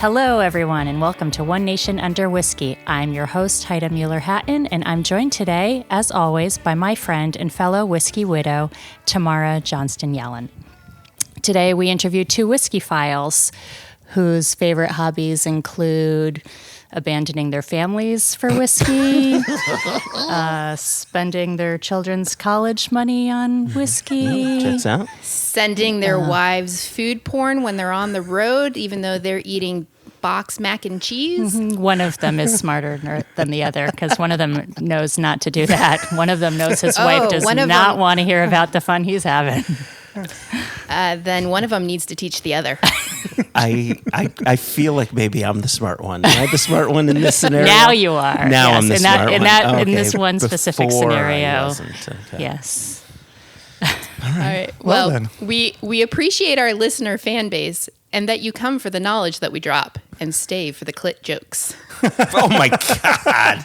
Hello, everyone, and welcome to One Nation Under Whiskey. I'm your host, Haida Mueller-Hatton, and I'm joined today, as always, by my friend and fellow whiskey widow, Tamara Johnston-Yellen. Today, we interview two whiskey files whose favorite hobbies include abandoning their families for whiskey, spending their children's college money on whiskey. Checks out. Sending their wives food porn when they're on the road, even though they're eating box mac and cheese. Mm-hmm. One of them is smarter than the other because one of them knows not to do that. One of them knows his wife does not want to hear about the fun he's having. Then one of them needs to teach the other. I feel like maybe I'm the smart one. Am I the smart one in this scenario? Now you are. Now yes. I'm the smart one. In this one specific Before scenario. I wasn't. Okay. Yes. All right. Well, we appreciate our listener fan base and that you come for the knowledge that we drop and stay for the clit jokes. Oh my God.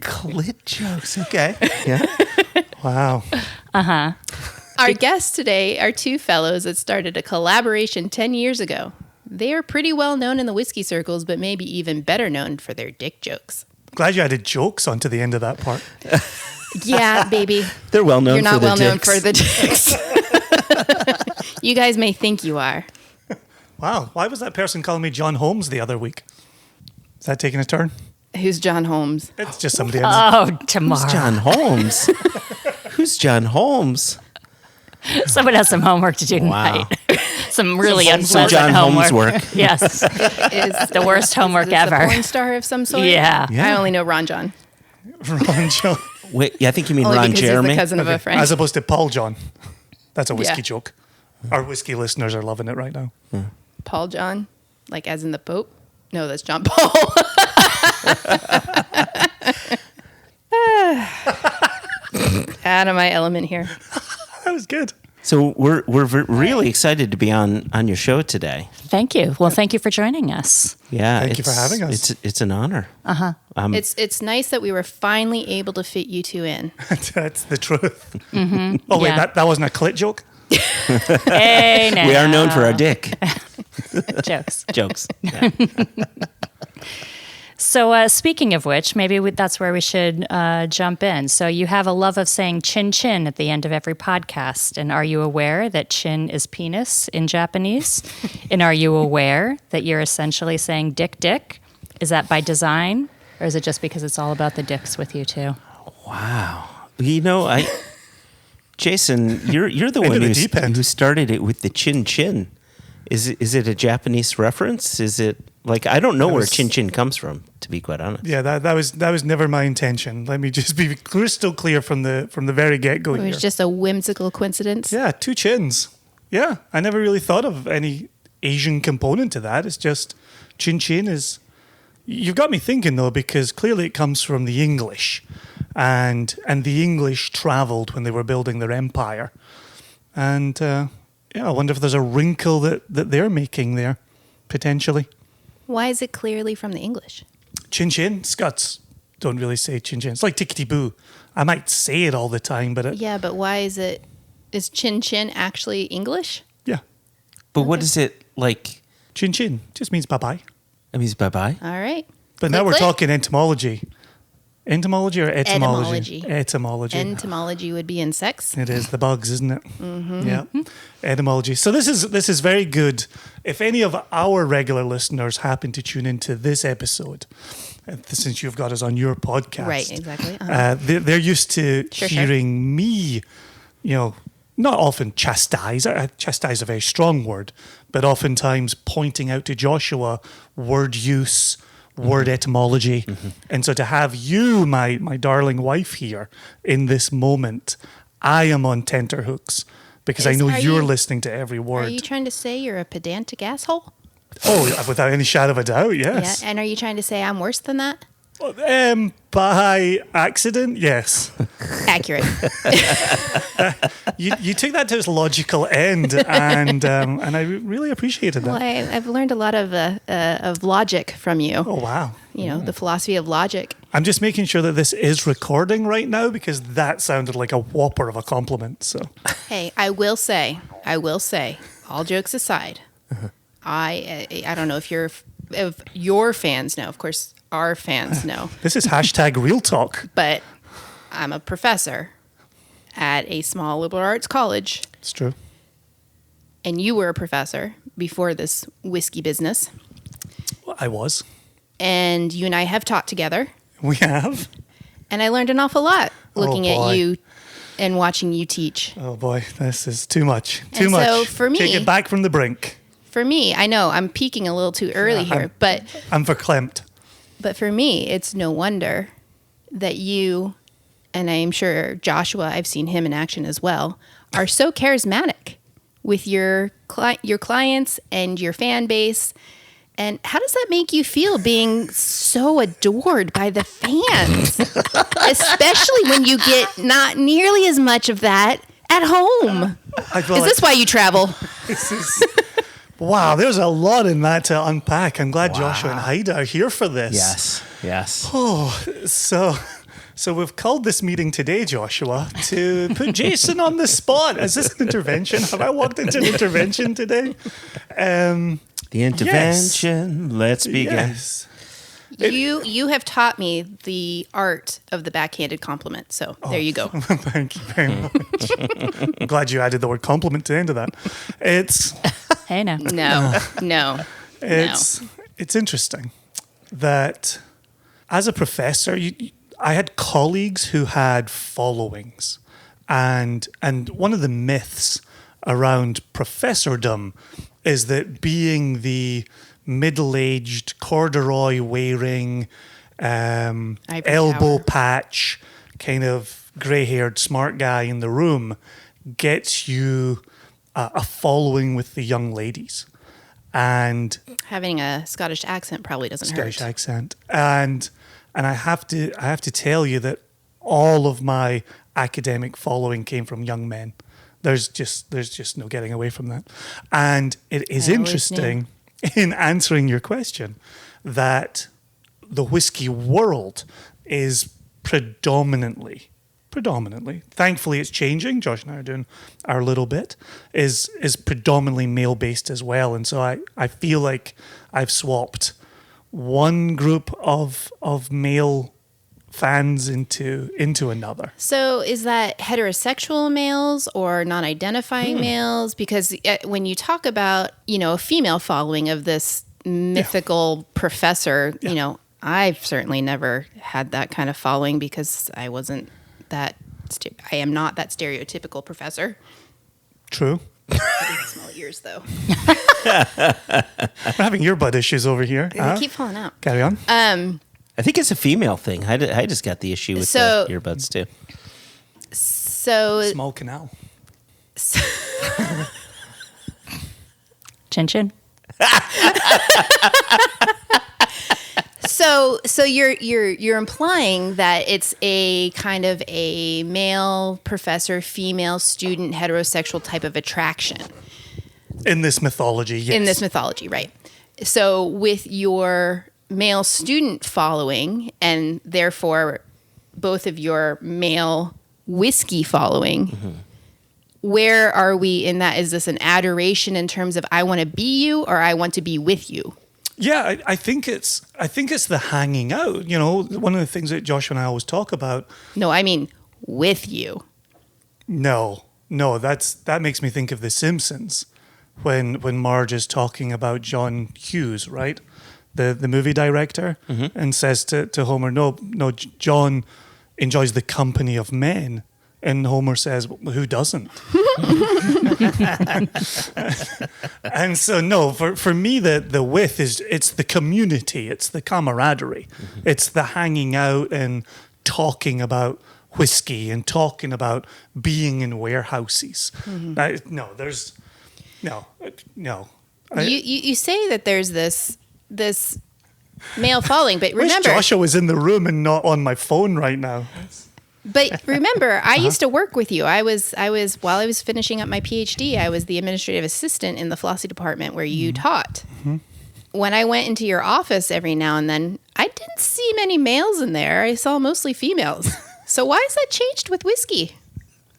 Clit jokes. Okay. Yeah. Wow. Uh-huh. Our guests today are two fellows that started a collaboration 10 years ago. They are pretty well known in the whiskey circles, but maybe even better known for their dick jokes. Glad you added jokes onto the end of that part. Yeah, baby. They're well known. You're not for well known dicks. for the dicks. You guys may think you are. Wow. Why was that person calling me John Holmes the other week? Is that taking a turn? Who's John Holmes? It's just somebody else. Oh, Tamara. Who's John Holmes? Who's John Holmes? Someone has some homework to do Wow. tonight. Some really Some unpleasant John homework. Holmes work. Yes. Is The worst homework this ever. A porn star of some sort? Yeah. I only know Ron John. Ron John. Wait, yeah, I think you mean Only Ron because Jeremy. he's the cousin of a friend. As opposed to Paul John. That's a whiskey Yeah. joke. Our whiskey listeners are loving it right now. Paul John, like as in the Pope? No, that's John Paul. Out of my element here. That was good. So we're really excited to be on your show today. Thank you. Well, thank you for joining us. Yeah, Thank you for having us. It's an honor. It's nice that we were finally able to fit you two in. That's the truth. Oh, wait, Yeah. that wasn't a clit joke? Hey, now. We are known for our dick Jokes. jokes. Yeah. So speaking of which, maybe that's where we should jump in. So you have a love of saying chin chin at the end of every podcast. And are you aware that chin is penis in Japanese? And are you aware that you're essentially saying dick dick? Is that by design? Or is it just because it's all about the dicks with you two? Wow. You know, Jason, you're the one the deep end. who started it with the chin chin. Is it a Japanese reference? Is it like I don't know where chin chin comes from, to be quite honest. Yeah, that was never my intention. Let me just be crystal clear from the very get-go It here. was just a whimsical coincidence. Yeah, two chins. Yeah, I never really thought of any Asian component to that. It's just chin chin is... You've got me thinking, though, because clearly it comes from the English. And the English travelled when they were building their empire. And I wonder if there's a wrinkle that they're making there, potentially. Why is it clearly from the English? Chin chin? Scots don't really say chin chin. It's like tickety boo. I might say it all the time, but... Yeah, but why is chin chin actually English? Yeah. But what is it like? Chin chin just means bye-bye. It means bye bye. All right. But now we're Click. talking entomology. Entomology or etymology? Etymology. Etymology. Entomology would be insects. It is the bugs, isn't it? Mm-hmm. Yeah. Etymology. So this is very good. If any of our regular listeners happen to tune into this episode, since you've got us on your podcast, Right, exactly. they're used to Sure. hearing me, not often chastise. Chastise is a very strong word, but oftentimes pointing out to Joshua word use, word etymology. And so to have you, my darling wife here in this moment, I am on tenterhooks because I know Are you're you- listening to every Are word. you trying to say you're a pedantic asshole? Oh, without any shadow of a doubt, yes. Yeah. And are you trying to say I'm worse than that? By accident, yes. Accurate. You took that to its logical end, and I really appreciated that. Well, I've learned a lot of logic from you. Oh, wow. You know, the philosophy of logic. I'm just making sure that this is recording right now because that sounded like a whopper of a compliment. So Hey, I will say, all jokes aside, I don't know if your fans know. Of course, our fans know. This is hashtag real talk. But I'm a professor at a small liberal arts college. It's true. And you were a professor before this whiskey business. Well, I was. And you and I have taught together. We have. And I learned an awful lot looking boy. at you and watching you teach. Oh boy, this is too much. And so for me, take it back from the brink. For me, I know I'm peaking a little too early here, but I'm verklempt. But for me, it's no wonder that you, and I'm sure Joshua, I've seen him in action as well, are so charismatic with your clients and your fan base. And how does that make you feel being so adored by the fans? Especially when you get not nearly as much of that at home. Is this why you travel? Wow, there's a lot in that to unpack. I'm glad Joshua and Haida are here for this. Yes. Oh, so we've called this meeting today, Joshua, to put Jason on the spot. Is this an intervention? Have I walked into an intervention today? The intervention. Yes. Let's begin. Yes. You have taught me the art of the backhanded compliment. So there you go. Thank you very much. I'm glad you added the word compliment to the end of that. Hey, no. No. It's interesting that as a professor, I had colleagues who had followings, and one of the myths around professordom is that being the middle-aged, corduroy-wearing, elbow patch, kind of grey-haired smart guy in the room gets you a following with the young ladies. And having a Scottish accent probably doesn't hurt. Scottish accent. And I have to tell you that all of my academic following came from young men. There's just no getting away from that. And it is interesting in answering your question that the whiskey world is predominantly, thankfully it's changing, Josh and I are doing our little bit, is predominantly male-based as well. And so I feel like I've swapped one group of male fans into another. So is that heterosexual males or non-identifying males? Because when you talk about, a female following of this mythical professor, I've certainly never had that kind of following because I wasn't that, I am not that stereotypical professor. True. I think small ears though. We're having earbud issues over here. They keep falling out. Carry on. I think it's a female thing. I just got the issue with the earbuds too. So small canal. Chin chin. So you're implying that it's a kind of a male professor, female student, heterosexual type of attraction. In this mythology, yes. In this mythology, right. So with your male student following and therefore both of your male whiskey following, where are we in that? Is this an adoration in terms of I want to be you or I want to be with you? Yeah, I think it's the hanging out. One of the things that Joshua and I always talk about. No, I mean with you. No, that makes me think of The Simpsons when Marge is talking about John Hughes, right? The movie director, and says to Homer, no, John enjoys the company of men. And Homer says, well, who doesn't? And so, no, for me, the with it's the community, it's the camaraderie, it's the hanging out and talking about whiskey and talking about being in warehouses. No. You say that there's this male following, but remember, I wish Joshua was in the room and not on my phone right now. But remember, I used to work with you. I was while I was finishing up my PhD, I was the administrative assistant in the philosophy department where you taught. When I went into your office every now and then, I didn't see many males in there. I saw mostly females. So why has that changed with whiskey?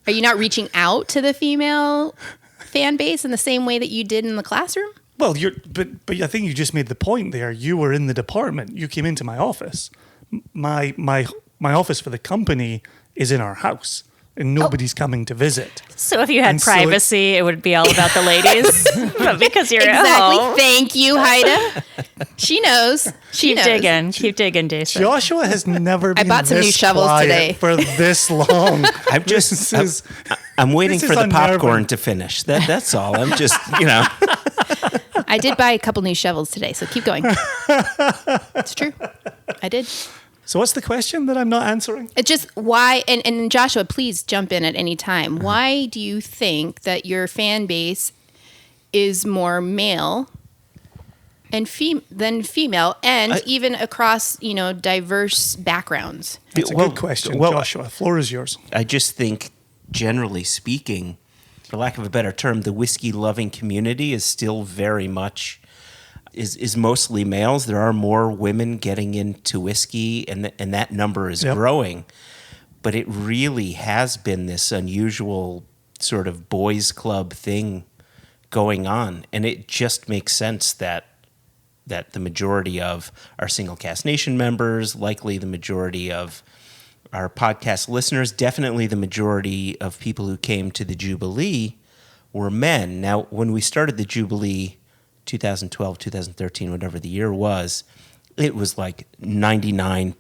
Are you not reaching out to the female fan base in the same way that you did in the classroom? Well, but I think you just made the point there. You were in the department. You came into my office. My office for the company is in our house, and nobody's coming to visit. So if you had And so privacy, it would be all about the ladies. But because you're at Exactly. home, Thank you, Haida. She knows. She knows. keep digging, Jason. Joshua has never been bought some this new shovels quiet today. for this long. I'm waiting this for is the unnerving. popcorn to finish. That's all. I'm just, I did buy a couple new shovels today, so keep going. It's true. I did. So what's the question that I'm not answering? It's just why, and Joshua, please jump in at any time. Why do you think that your fan base is more male and than female, and even across diverse backgrounds? It's a good question, Joshua. Floor is yours. I just think, generally speaking, for lack of a better term, the whiskey-loving community is still very much is mostly males. There are more women getting into whiskey, and that number is growing. But it really has been this unusual sort of boys' club thing going on, and it just makes sense that the majority of our Single Cask Nation members, likely the majority of our podcast listeners, definitely the majority of people who came to the Jubilee were men. Now, when we started the Jubilee, 2012, 2013, whatever the year was, it was like 99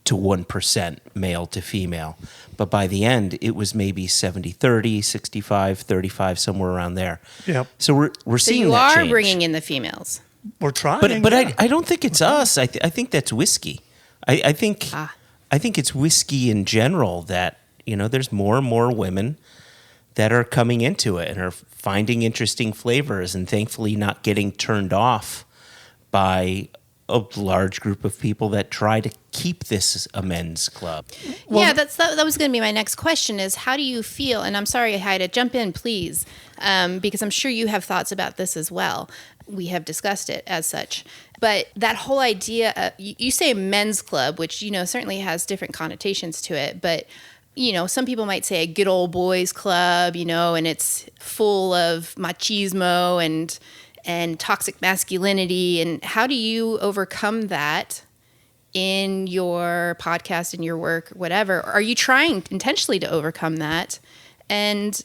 to 1% male to female. But by the end, it was maybe 70-30, 65-35, somewhere around there. Yep. So we're So seeing you that are change. bringing in the females. We're trying. But yeah. I don't think it's us. I think that's whiskey. I think it's whiskey in general that, there's more and more women that are coming into it and are finding interesting flavors and thankfully not getting turned off by a large group of people that try to keep this a men's club. Yeah, that was going to be my next question is how do you feel, and I'm sorry, Haida, jump in, please, because I'm sure you have thoughts about this as well. We have discussed it as such. But that whole idea, you say men's club, which, certainly has different connotations to it, but some people might say a good old boys club, and it's full of machismo and toxic masculinity. And how do you overcome that in your podcast, in your work, whatever? Are you trying intentionally to overcome that? And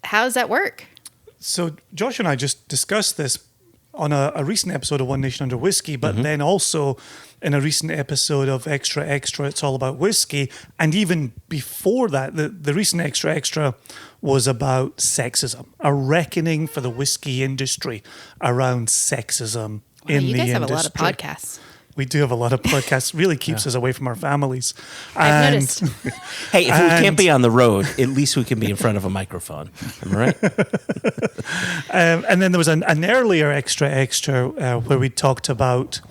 how does that work? So Josh and I just discussed this on a recent episode of One Nation Under Whiskey, but then also in a recent episode of Extra Extra, It's All About Whiskey. And even before that, the recent Extra Extra was about sexism, a reckoning for the whiskey industry around sexism in the industry. You guys have a lot of podcasts. We do have a lot of podcasts. Really keeps us away from our families. I've noticed. Hey, if we can't be on the road, at least we can be in front of a microphone. Am I right? And then there was an earlier Extra Extra where we talked about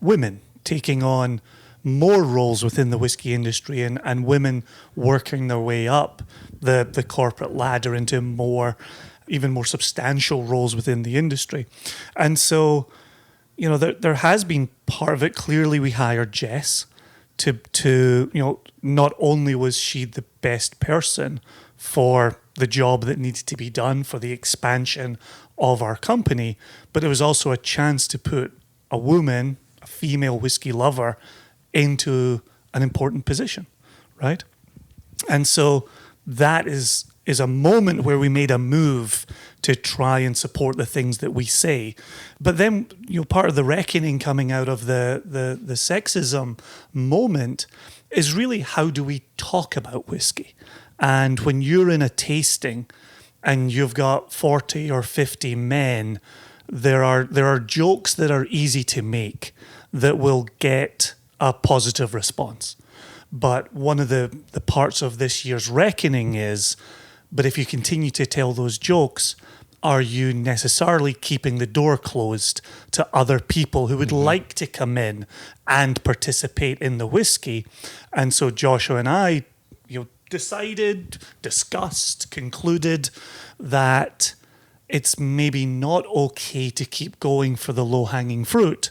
women taking on more roles within the whiskey industry and women working their way up the corporate ladder into even more substantial roles within the industry. And so, there has been part of it. Clearly, we hired Jess to not only was she the best person for the job that needed to be done for the expansion of our company, but it was also a chance to put a woman, a female whiskey lover, into an important position, right? And so that is a moment where we made a move to try and support the things that we say. But then, part of the reckoning coming out of the sexism moment is really how do we talk about whiskey? And when you're in a tasting and you've got 40 or 50 men, there are jokes that are easy to make that will get a positive response. But one of the parts of this year's reckoning is, but if you continue to tell those jokes, are you necessarily keeping the door closed to other people who would like to come in and participate in the whiskey? And so Joshua and I, discussed, concluded that it's maybe not okay to keep going for the low-hanging fruit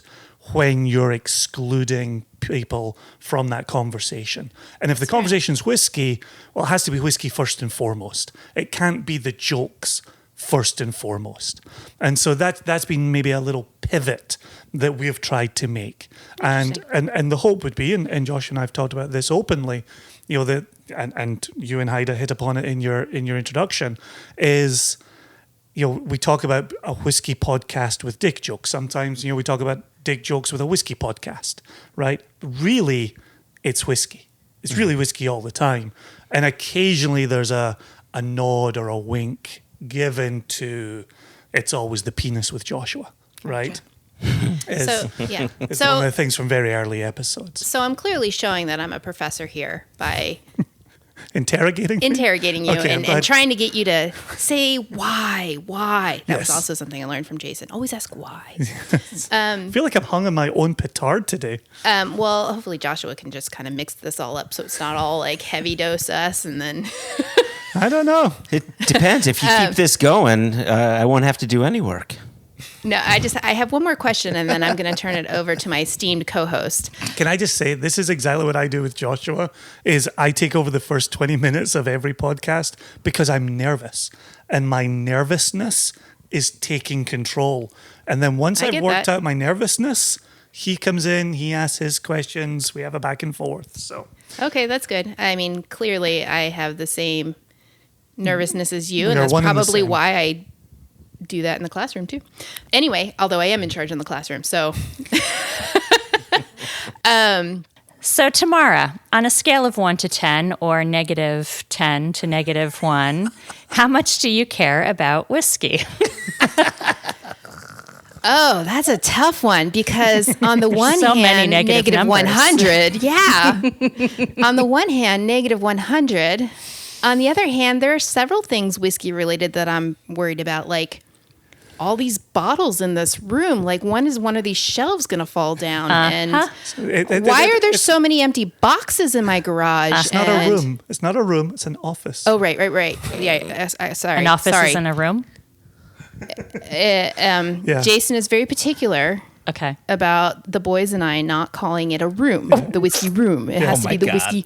when you're excluding people from that conversation. And if the conversation's whiskey, well, it has to be whiskey first and foremost. It can't be the jokes first and foremost. And so that's been maybe a little pivot that we've tried to make. And the hope would be, and Josh and I have talked about this openly, you know, that and you and Haida hit upon it in your introduction, is, you know, we talk about a whiskey podcast with dick jokes. Sometimes, you know, we talk about dick jokes with a whiskey podcast, right? Really, it's whiskey. It's really whiskey all the time. And occasionally there's a nod or a wink given to, it's always the penis with Joshua, right? So, yeah. It's one of the things from very early episodes. So I'm clearly showing that I'm a professor here by Interrogating you Okay, and trying to get you to say why. That was Yes. also something I learned from Jason. Always ask why. I feel like I'm hung on my own petard today. Well, hopefully Joshua can just kind of mix this all up so it's not all like heavy dose us and then... I don't know. It depends. If you keep this going, I won't have to do any work. No, I have one more question and then I'm going to turn it over to my esteemed co-host. Can I just say, this is exactly what I do with Joshua, is I take over the first 20 minutes of every podcast because I'm nervous. And my nervousness is taking control. And then once I I've get worked that. out my nervousness, he comes in, he asks his questions, we have a back and forth. So Okay, that's good. I mean, clearly I have the same nervousness as you, and We're that's one and the probably same. why I do that in the classroom too. Anyway, although I am in charge in the classroom, so So, Tamara, on a scale of 1 to 10 or negative 10 to negative 1, how much do you care about whiskey? oh, that's a tough one because on the one so many hand, negative numbers. 100, yeah. On the one hand, negative 100. On the other hand, there are several things whiskey related that I'm worried about, like all these bottles in this room. Like, when is one of these shelves going to fall down? And why are there so many empty boxes in my garage? it's not a room. It's not a room. It's an office. Oh, right. Yeah, sorry. An office sorry. is in a room? Yeah. Jason is very particular Okay. about the boys and I not calling it a room, the whiskey room. It has to my be the God. whiskey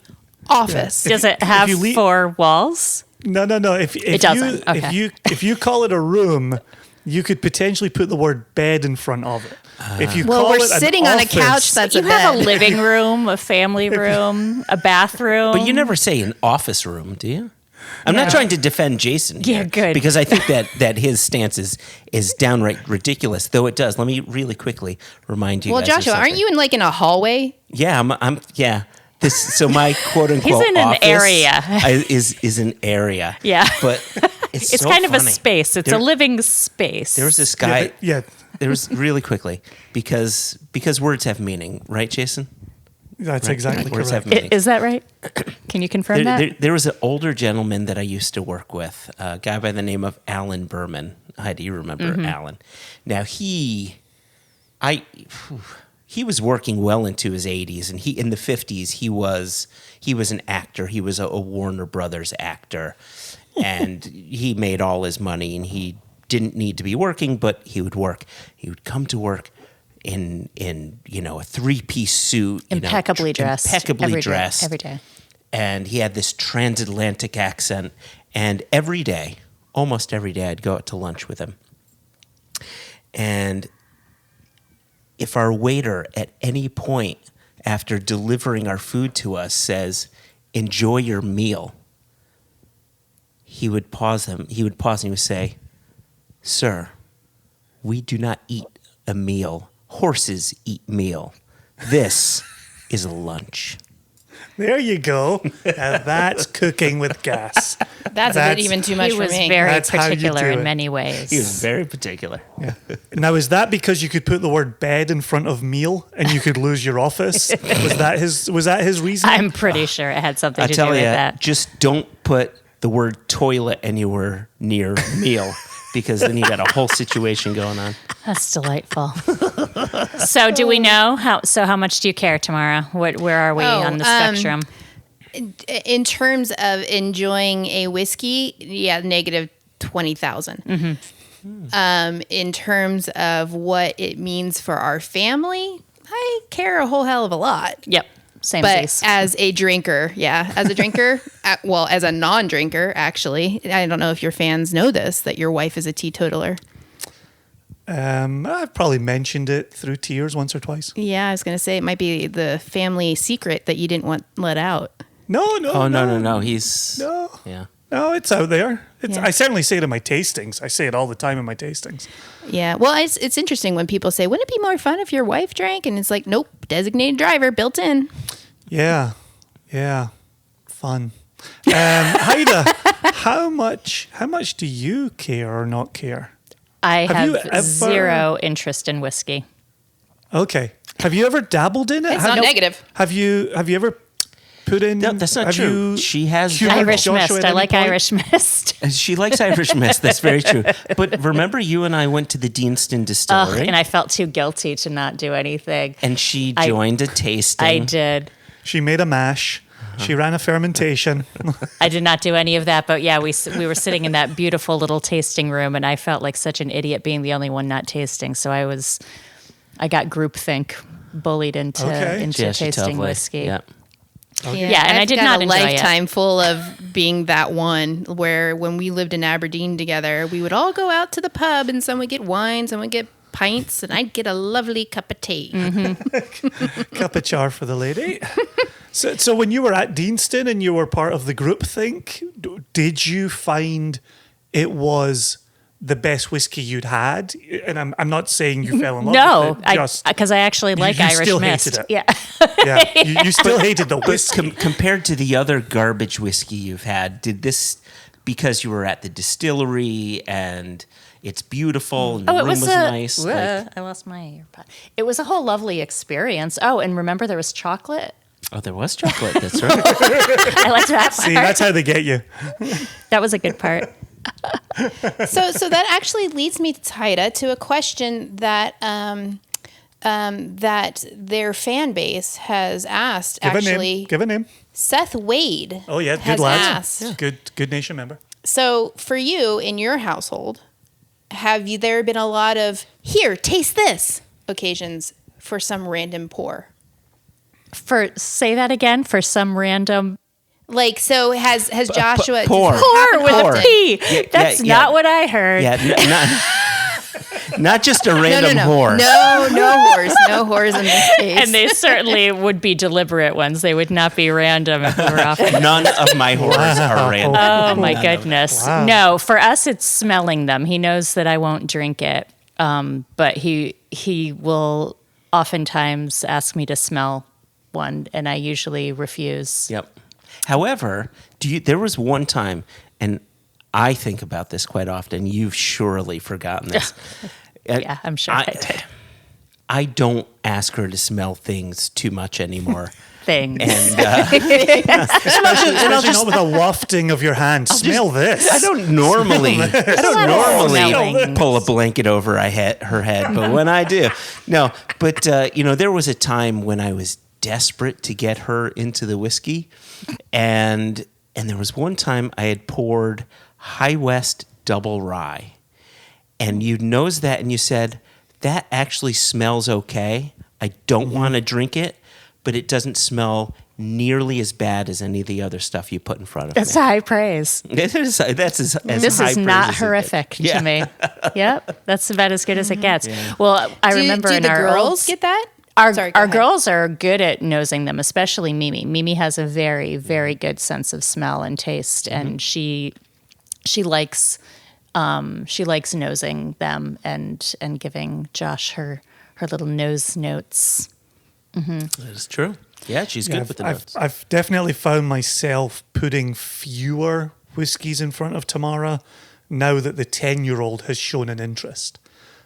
office. Does it have you leave- 4 walls? No. If It doesn't. Okay. If you call it a room, you could potentially put the word bed in front of it. If you Well, call we're it an sitting on a office- couch that's You a have bed. a living room, a family room, a bathroom. But you never say an office room, do you? I'm not trying to defend Jason. Yeah, here, good. Because I think that his stance is downright ridiculous, though it does. Let me really quickly remind you Well, guys of Joshua, aren't something. you in a hallway? Yeah, I'm yeah. So my quote unquote He's in an office area. is an area. Yeah. But it's It's so kind of a funny. space. It's a living space. There was this guy. Yeah. There was really quickly because words have meaning, right, Jason? That's Right. exactly Words correct. have meaning. Is that right? Can you confirm that? There was an older gentleman that I used to work with, a guy by the name of Alan Berman. Heidi, you remember Alan? Now he was working well into his 80s, and in the 50s he was an actor. He was a Warner Brothers actor, and he made all his money, and he didn't need to be working, but he would work. He would come to work in a 3-piece suit, Impeccably dressed. impeccably Every day. dressed Every day. and he had this transatlantic accent. And almost every day, I'd go out to lunch with him. And if our waiter at any point after delivering our food to us says, "Enjoy your meal," he would pause and he would say, "Sir, we do not eat a meal. Horses eat meal. This is a lunch." There you go. Now that's cooking with gas. That's a bit even too much He for was me. very That's how you particular do in it. many ways. He was very particular. Now, is that because you could put the word bed in front of meal and you could lose your office? Was that his reason? I'm pretty sure it had something I to do tell with you, that. just don't put the word toilet anywhere near meal because then you got a whole situation going on. That's delightful. So, do we know how much do you care, Tamara? Where are we on the spectrum? In terms of enjoying a whiskey, yeah, negative 20,000. In terms of what it means for our family, I care a whole hell of a lot. Yep. Samesies. as a drinker, as a non-drinker, actually, I don't know if your fans know this, that your wife is a teetotaler. I've probably mentioned it through tears once or twice. Yeah, I was going to say it might be the family secret that you didn't want let out. No. Oh, no. He's... No. Yeah. No, it's out there. Yeah. I certainly say it in my tastings. I say it all the time in my tastings. Yeah, well, it's interesting when people say, wouldn't it be more fun if your wife drank? And it's like, nope, designated driver built in. Yeah. Fun. Haida, how much do you care or not care? I Have you have ever- zero interest in whiskey. Okay. Have you ever dabbled in it? It's not negative. Have you ever put in? No, that's not have true. you She has cured Irish Joshua Mist. at I any like point? Irish Mist. She likes Irish Mist. That's very true. But remember, you and I went to the Deanston Ugh, Distillery, and I felt too guilty to not do anything. and she joined a tasting. I did. She made a mash. She ran a fermentation. I did not do any of that, but yeah, we were sitting in that beautiful little tasting room, and I felt like such an idiot being the only one not tasting. So I got groupthink, bullied into Yeah, she tasting totally- whiskey. Yeah. Yeah, and I I've did got not a enjoy it. lifetime full of being that one where when we lived in Aberdeen together, we would all go out to the pub and some would get wine, some would get pints, and I'd get a lovely cup of tea. Cup of char for the lady. So when you were at Deanston and you were part of the groupthink, did you find it was the best whiskey you'd had? And I'm not saying you fell in love No, with it. Just because I actually like you Irish still Mist. hated it. Yeah. yeah, you still hated the But whiskey. compared to the other garbage whiskey you've had, did this, because you were at the distillery and it's beautiful and the room was nice? I lost my earpod. It was a whole lovely experience. Oh, and remember there was chocolate. Oh, there was chocolate. That's right. I liked that part. See, that's how they get you. That was a good part. So that actually leads me, Haida, to a question that that their fan base has asked. Give a name. Seth Wade. Oh yeah, good has lad. asked. Yeah. Good nation member. So for you in your household, there been a lot of here, taste this occasions for some random pour? Say that again for some random Like, so has Joshua pour. pour with Pour. a P. Yeah, That's yeah. not what I heard. Yeah, not just a random whore. No whores in this case. And they certainly would be deliberate ones. They would not be random if we were off. None of my whores are random. Oh my goodness. Wow. No, for us it's smelling them. He knows that I won't drink it. But he will oftentimes ask me to smell one and I usually refuse. Yep. However, there was one time, and I think about this quite often. You've surely forgotten this. Yeah, I'm sure I did. I don't ask her to smell things too much anymore. Things. And Especially not with a wafting of your hand. Smell this. I don't normally smelling. pull a blanket over her head, but when I do, no. But there was a time when I was desperate to get her into the whiskey, and there was one time I had poured High West Double Rye, and you nosed that and you said, that actually smells okay. I don't want to drink it, but it doesn't smell nearly as bad as any of the other stuff you put in front of That's me. high praise. That's as This high is praise not as it horrific gets. to me. Yep, that's about as good as it gets. Well, I remember do in the our girls get that? Our Sorry, go ahead. girls are good at nosing them, especially Mimi. Mimi has a very, very good sense of smell and taste, and she likes nosing them and giving Josh her little nose notes. That is true. Yeah, she's good with the notes. I've definitely found myself putting fewer whiskies in front of Tamara now that the 10-year-old has shown an interest.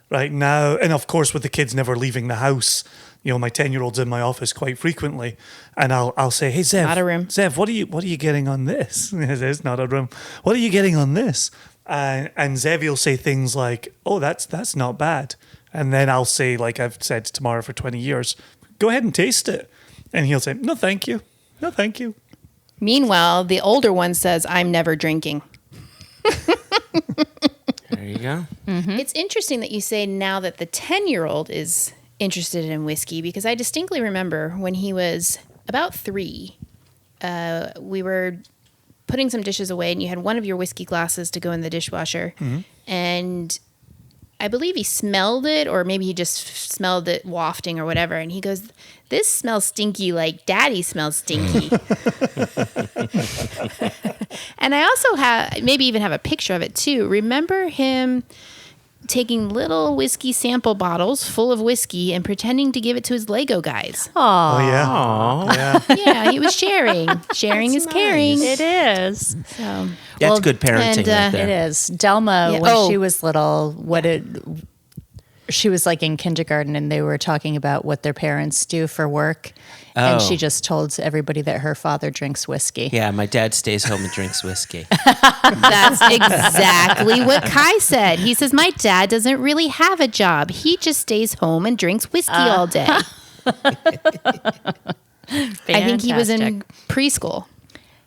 Right now, and of course with the kids never leaving the house, my 10-year-old's in my office quite frequently, and I'll say, "Hey Zev, Not a room. Zev, what are you getting on this?" It's not a room. What are you getting on this? And Zev will say things like, "Oh, that's not bad," and then I'll say, like I've said to Tamara for 20 years, "Go ahead and taste it," and he'll say, "No, thank you. No, thank you." Meanwhile, the older one says, "I'm never drinking." There you go. It's interesting that you say now that the 10-year-old is interested in whiskey, because I distinctly remember when he was about 3, we were putting some dishes away, and you had one of your whiskey glasses to go in the dishwasher, and I believe he smelled it, or maybe he just smelled it wafting or whatever, and he goes, "This smells stinky like Daddy smells stinky." And I also maybe even have a picture of it too. Remember him taking little whiskey sample bottles full of whiskey and pretending to give it to his Lego guys. Oh, yeah. Aw. Yeah. Yeah, he was sharing. Sharing is caring. It is. So, That's good parenting and, right there. It is. Delma, Yeah. when Oh. she was little, she was like in kindergarten, and they were talking about what their parents do for work. And she just told everybody that her father drinks whiskey. Yeah, my dad stays home and drinks whiskey. that's exactly what Kai said. He says, "My dad doesn't really have a job. He just stays home and drinks whiskey all day." I think he was in preschool.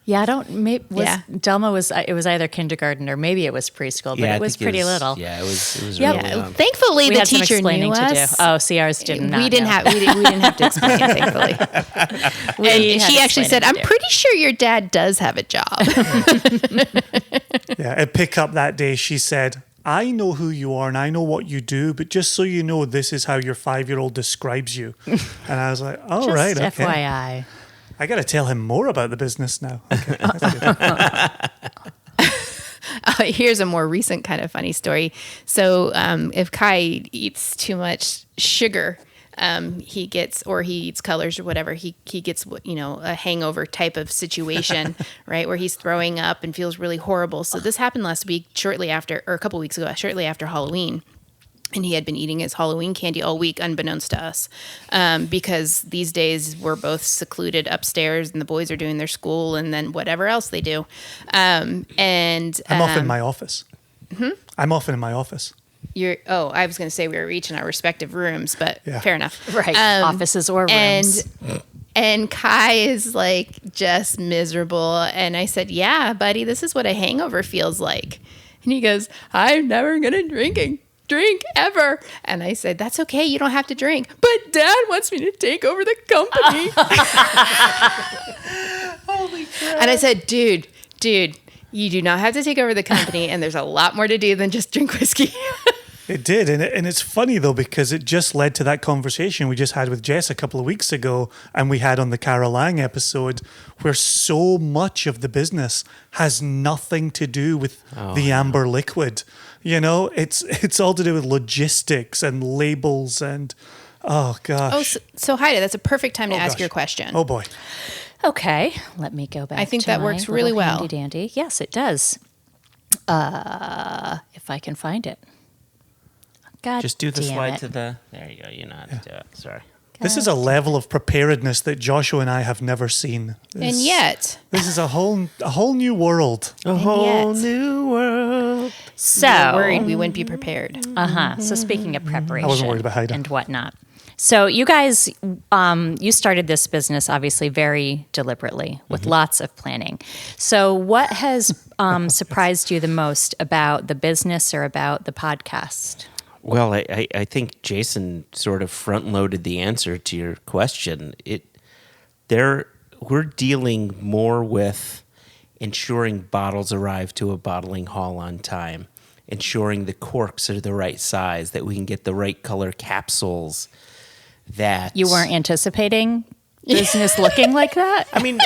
Yeah, I don't. Yeah. Delma was. It was either kindergarten or maybe it was preschool, but I it was think pretty little. Yeah, it was Yep. really young. Thankfully, We the had some teacher explaining knew to us. do. Oh, see, ours didn't. We didn't have to explain, thankfully. And she actually said, "I'm pretty sure your dad does have a job." Yeah, at pickup that day, she said, "I know who you are and I know what you do, but just so you know, this is how your 5-year-old describes you." And I was like, "Oh, Just right, okay. FYI. I got to tell him more about the business now." Okay, that's good. Here's a more recent kind of funny story. So if Kai eats too much sugar, he eats colors or whatever, he gets, a hangover type of situation, right? Where he's throwing up and feels really horrible. So this happened last week, a couple weeks ago, shortly after Halloween. And he had been eating his Halloween candy all week, unbeknownst to us, because these days we're both secluded upstairs and the boys are doing their school and then whatever else they do. And I'm off in my office. I'm off in my office. I was going to say we were each in our respective rooms, but Yeah. fair enough. Right. Offices or rooms. And Kai is like just miserable. And I said, "Yeah, buddy, this is what a hangover feels like." And he goes, "I'm never going to drink ever." And I said, "That's okay. You don't have to drink. But Dad wants me to take over the company." Holy crap. And I said, dude, you do not have to take over the company. And there's a lot more to do than just drink whiskey. It did. And it's funny, though, because it just led to that conversation we just had with Jess a couple of weeks ago and we had on the Cara Lang episode, where so much of the business has nothing to do with the amber liquid. It's all to do with logistics and labels and, oh, gosh. So Haida, that's a perfect time to ask gosh. your question. Oh, boy. Okay, let me go back. I think to that my works really little well. handy dandy. Yes, it does. If I can find it. God, Just do the damn slide it. to the. There you go. You know how to do it. Sorry. This is a level of preparedness that Joshua and I have never seen. And yet, This is a whole new world. A whole yet. new world. So we were worried we wouldn't be prepared. So speaking of preparation, I wasn't worried about Haida. and whatnot. So you guys, you started this business obviously very deliberately with lots of planning. So what has surprised you the most about the business or about the podcast? Well, I think Jason sort of front-loaded the answer to your question. We're dealing more with ensuring bottles arrive to a bottling hall on time, ensuring the corks are the right size, that we can get the right color capsules. That You weren't anticipating business looking like that? I mean,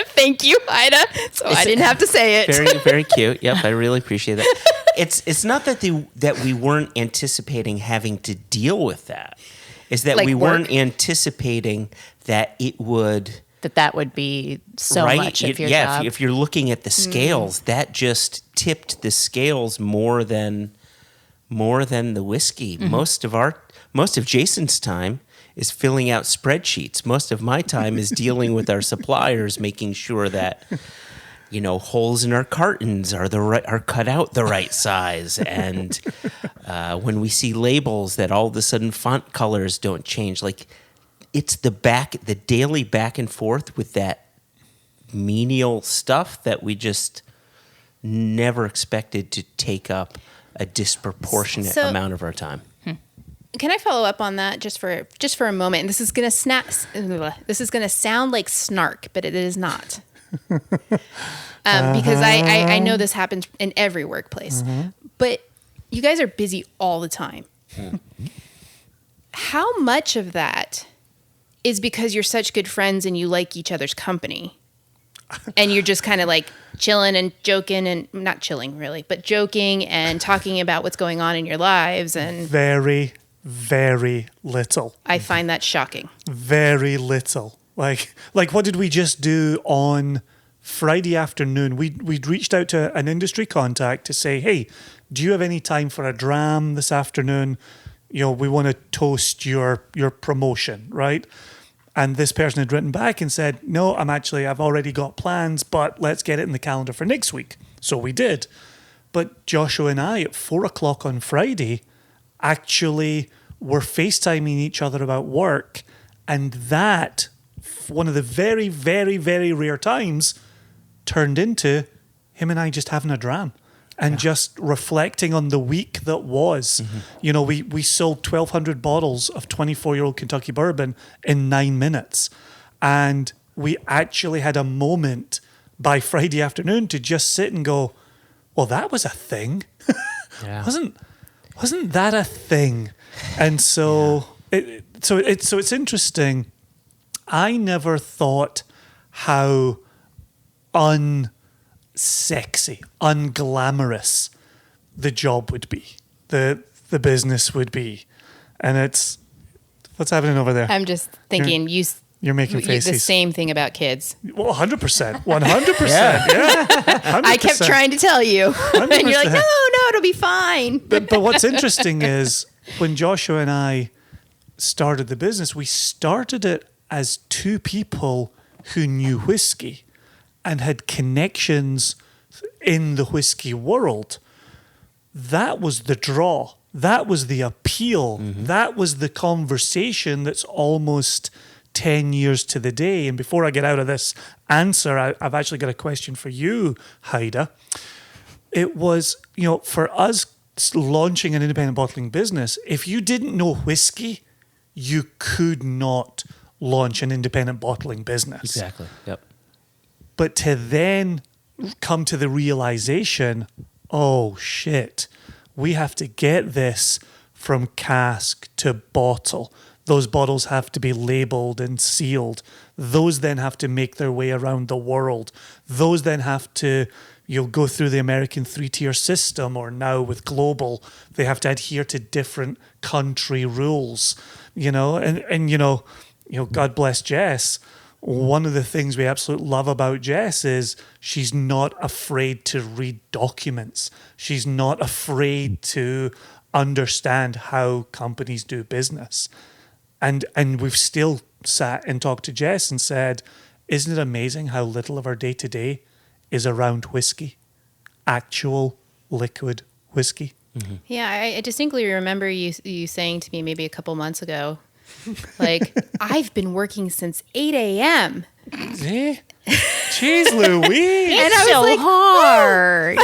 Thank you, Haida. So I didn't have to say it. very, very cute. Yep, I really appreciate that. It's not that we weren't anticipating having to deal with that. It's that Like we work? weren't anticipating that it would. that would be so right? much of your yeah, job. if you're looking at the scales, that just tipped the scales more than the whiskey. Most of Jason's time is filling out spreadsheets. Most of my time is dealing with our suppliers, making sure that holes in our cartons are cut out the right size, and when we see labels that all of a sudden font colors don't change. Like, it's the daily back and forth with that menial stuff that we just never expected to take up a disproportionate So- amount of our time. Can I follow up on that just for a moment? And this is gonna sound like snark, but it is not. Because I know this happens in every workplace. But you guys are busy all the time. How much of that is because you're such good friends and you like each other's company? And you're just kind of like chilling and joking, and not chilling really, but joking and talking about what's going on in your lives. And Very, very little. I find that shocking. Very little. Like what did we just do on Friday afternoon? We'd reached out to an industry contact to say, hey, do you have any time for a dram this afternoon? We want to toast your promotion, right? And this person had written back and said, no, I've already got plans, but let's get it in the calendar for next week. So we did. But Joshua and I at 4:00 on Friday actually were FaceTiming each other about work. And that, one of the very, very, very rare times, turned into him and I just having a dram and just reflecting on the week that was. We sold 1,200 bottles of 24-year-old Kentucky bourbon in 9 minutes. And we actually had a moment by Friday afternoon to just sit and go, well, that was a thing. Yeah. Wasn't that a thing? And so it's interesting. I never thought how unsexy, unglamorous the job would be, the business would be. And it's, what's happening over there? I'm just thinking You're making faces. the same thing about kids. Well, 100%. 100%. Yeah. 100%. I kept trying to tell you. And you're like, no, it'll be fine. But what's interesting is when Joshua and I started the business, we started it as two people who knew whiskey and had connections in the whiskey world. That was the draw. That was the appeal. That was the conversation that's almost 10 years to the day. And before I get out of this answer, I've actually got a question for you, Haida. It was, for us launching an independent bottling business, if you didn't know whiskey, you could not launch an independent bottling business. Exactly. Yep. But to then come to the realization, oh shit, we have to get this from cask to bottle. Those bottles have to be labeled and sealed. Those then have to make their way around the world. Those then have to, go through the American 3-tier system, or now with global, they have to adhere to different country rules, and God bless Jess. One of the things we absolutely love about Jess is she's not afraid to read documents. She's not afraid to understand how companies do business. And we've still sat and talked to Jess and said, isn't it amazing how little of our day-to-day is around whiskey, actual liquid whiskey? Yeah, I distinctly remember you saying to me maybe a couple months ago, like, I've been working since 8 a.m. Jeez Louise. And I was like, hard.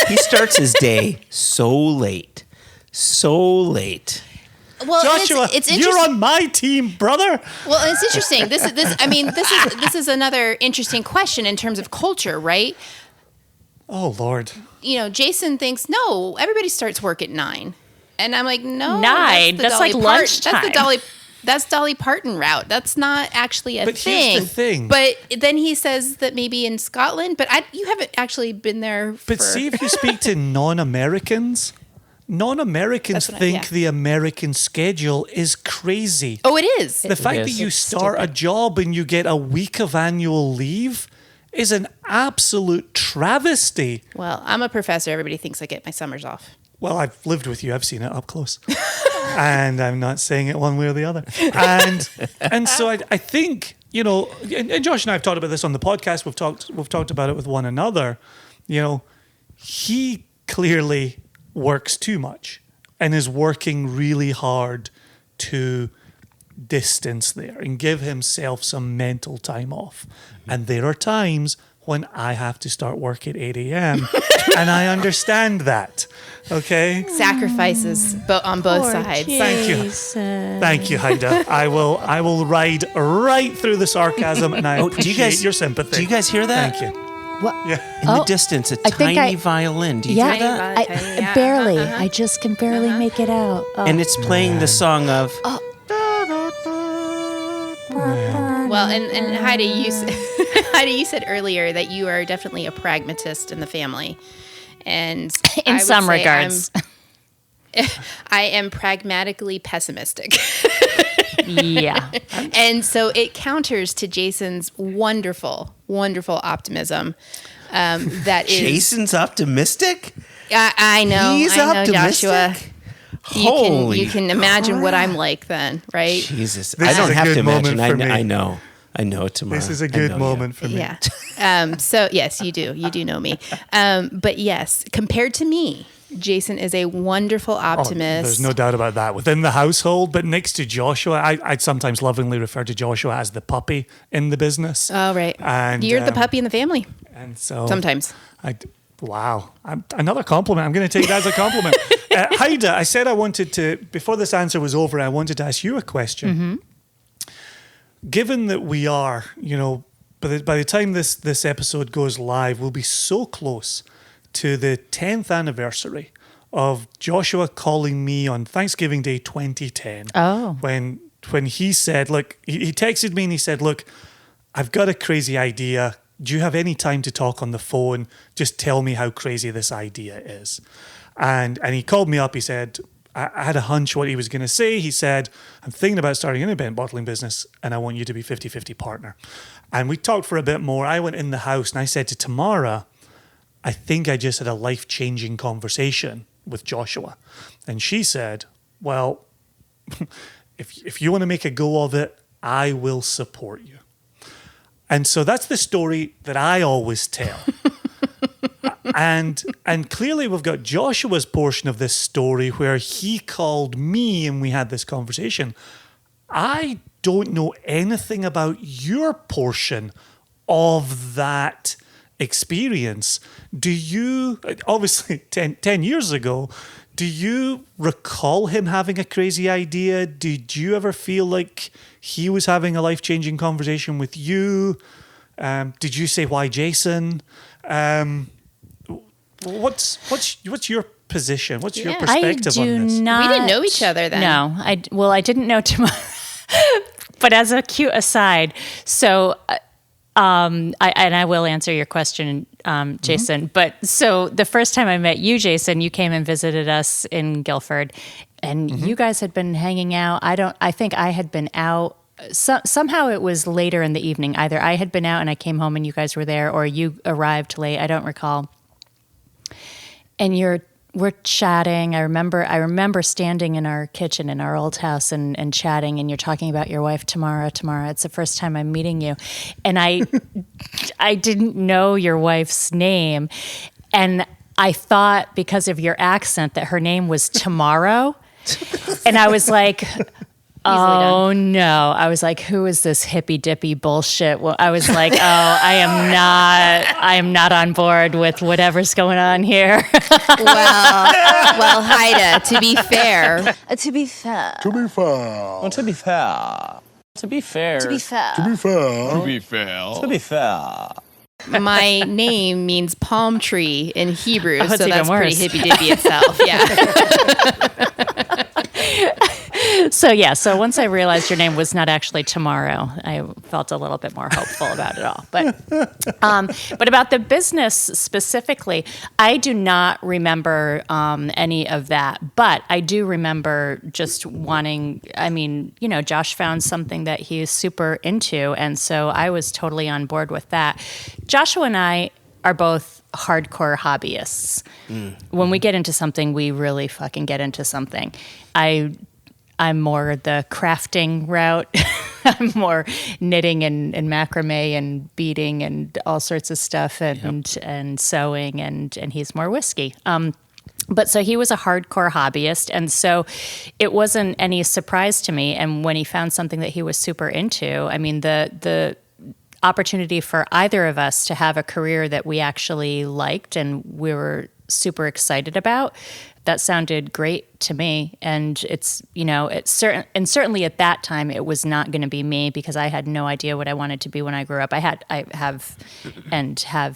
He starts his day so late. Well, Joshua, it's you're on my team, brother. Well, it's interesting. This is another interesting question in terms of culture, right? Oh, Lord. Jason thinks, no, everybody starts work at 9. And I'm like, no. 9? That's like lunchtime. That's Dolly Parton route. That's not actually a thing. But here's the thing. But then he says that maybe in Scotland, but you haven't actually been there. But see, if you speak to non-Americans think the American schedule is crazy. Oh, it is. The fact that you start a job and you get a week of annual leave is an absolute travesty. Well, I'm a professor. Everybody thinks I get my summers off. Well, I've lived with you. I've seen it up close. And I'm not saying it one way or the other. And so I think, and Josh and I have talked about this on the podcast. We've talked about it with one another. He clearly works too much and is working really hard to distance there and give himself some mental time off. And there are times when I have to start work at 8 a.m. And I understand that. Okay? Sacrifices on both sides. Thank you. Thank you, Haida. I will ride right through the sarcasm, and I appreciate your sympathy. Do you guys hear that? Thank you. What? Yeah. In the distance, a tiny violin. Do you hear that? Barely. I just can barely make it out. Oh. And it's playing the song of... Well, and Haida, you said earlier that you are definitely a pragmatist in the family. And in some regards. I am pragmatically pessimistic. Yeah. And so it counters to Jason's wonderful, wonderful optimism. That is Jason's optimistic? I know. He's I know, optimistic? Joshua. Holy you can imagine what I'm like then, right? Jesus. This I don't is a have good to imagine. moment for me. I know. I know tomorrow. This is a good moment for me. Yeah. So yes, you do. You do know me. But yes, compared to me, Jason is a wonderful optimist. There's no doubt about that. Within the household, but next to Joshua, I'd sometimes lovingly refer to Joshua as the puppy in the business. Oh, right. And you're the puppy in the family. And so sometimes. Wow. Another compliment. I'm going to take that as a compliment. Haida, I said I wanted to, before this answer was over, I wanted to ask you a question. Mm-hmm. Given that we are, by the time this episode goes live, we'll be so close to the 10th anniversary of Joshua calling me on Thanksgiving Day 2010. Oh. When he said, look, he texted me and he said, look, I've got a crazy idea. Do you have any time to talk on the phone? Just tell me how crazy this idea is. And he called me up. He said, I had a hunch what he was going to say. He said, I'm thinking about starting an independent bottling business and I want you to be 50-50 partner. And we talked for a bit more. I went in the house and I said to Tamara, I think I just had a life-changing conversation with Joshua. And she said, well, if you want to make a go of it, I will support you. And so that's the story that I always tell. And clearly we've got Joshua's portion of this story where he called me and we had this conversation. I don't know anything about your portion of that experience. Do you, obviously 10 years ago, do you recall him having a crazy idea? Did you ever feel like he was having a life-changing conversation with you? Did you say, why Jason? What's your position? What's your perspective on this? We didn't know each other then. No, I didn't know tomorrow. But as a cute aside, so I will answer your question, Jason. Mm-hmm. But so the first time I met you, Jason, you came and visited us in Guilford, and you guys had been hanging out. I think I had been out. Somehow it was later in the evening. Either I had been out and I came home and you guys were there, or you arrived late. I don't recall. And we're chatting. I remember standing in our kitchen in our old house and chatting, and you're talking about your wife, Tamara. It's the first time I'm meeting you. And I didn't know your wife's name. And I thought because of your accent that her name was Tomorrow. And I was like, oh no. I was like, who is this hippy dippy bullshit? Well, I was like, I am not on board with whatever's going on here. Well, Haida, to be fair, my name means palm tree in Hebrew, so that's pretty hippy dippy itself. Yeah. So once I realized your name was not actually Tomorrow, I felt a little bit more hopeful about it all. But about the business specifically, I do not remember any of that. But I do remember just wanting. I mean, Josh found something that he is super into, and so I was totally on board with that. Joshua and I are both hardcore hobbyists. When we get into something, we really fucking get into something. I'm more the crafting route. I'm more knitting and macrame and beading and all sorts of stuff and sewing and he's more whiskey. But so he was a hardcore hobbyist, and so it wasn't any surprise to me. And when he found something that he was super into, I mean, opportunity for either of us to have a career that we actually liked and we were super excited about, that sounded great to me. And it's, certainly at that time it was not going to be me, because I had no idea what I wanted to be when I grew up. I have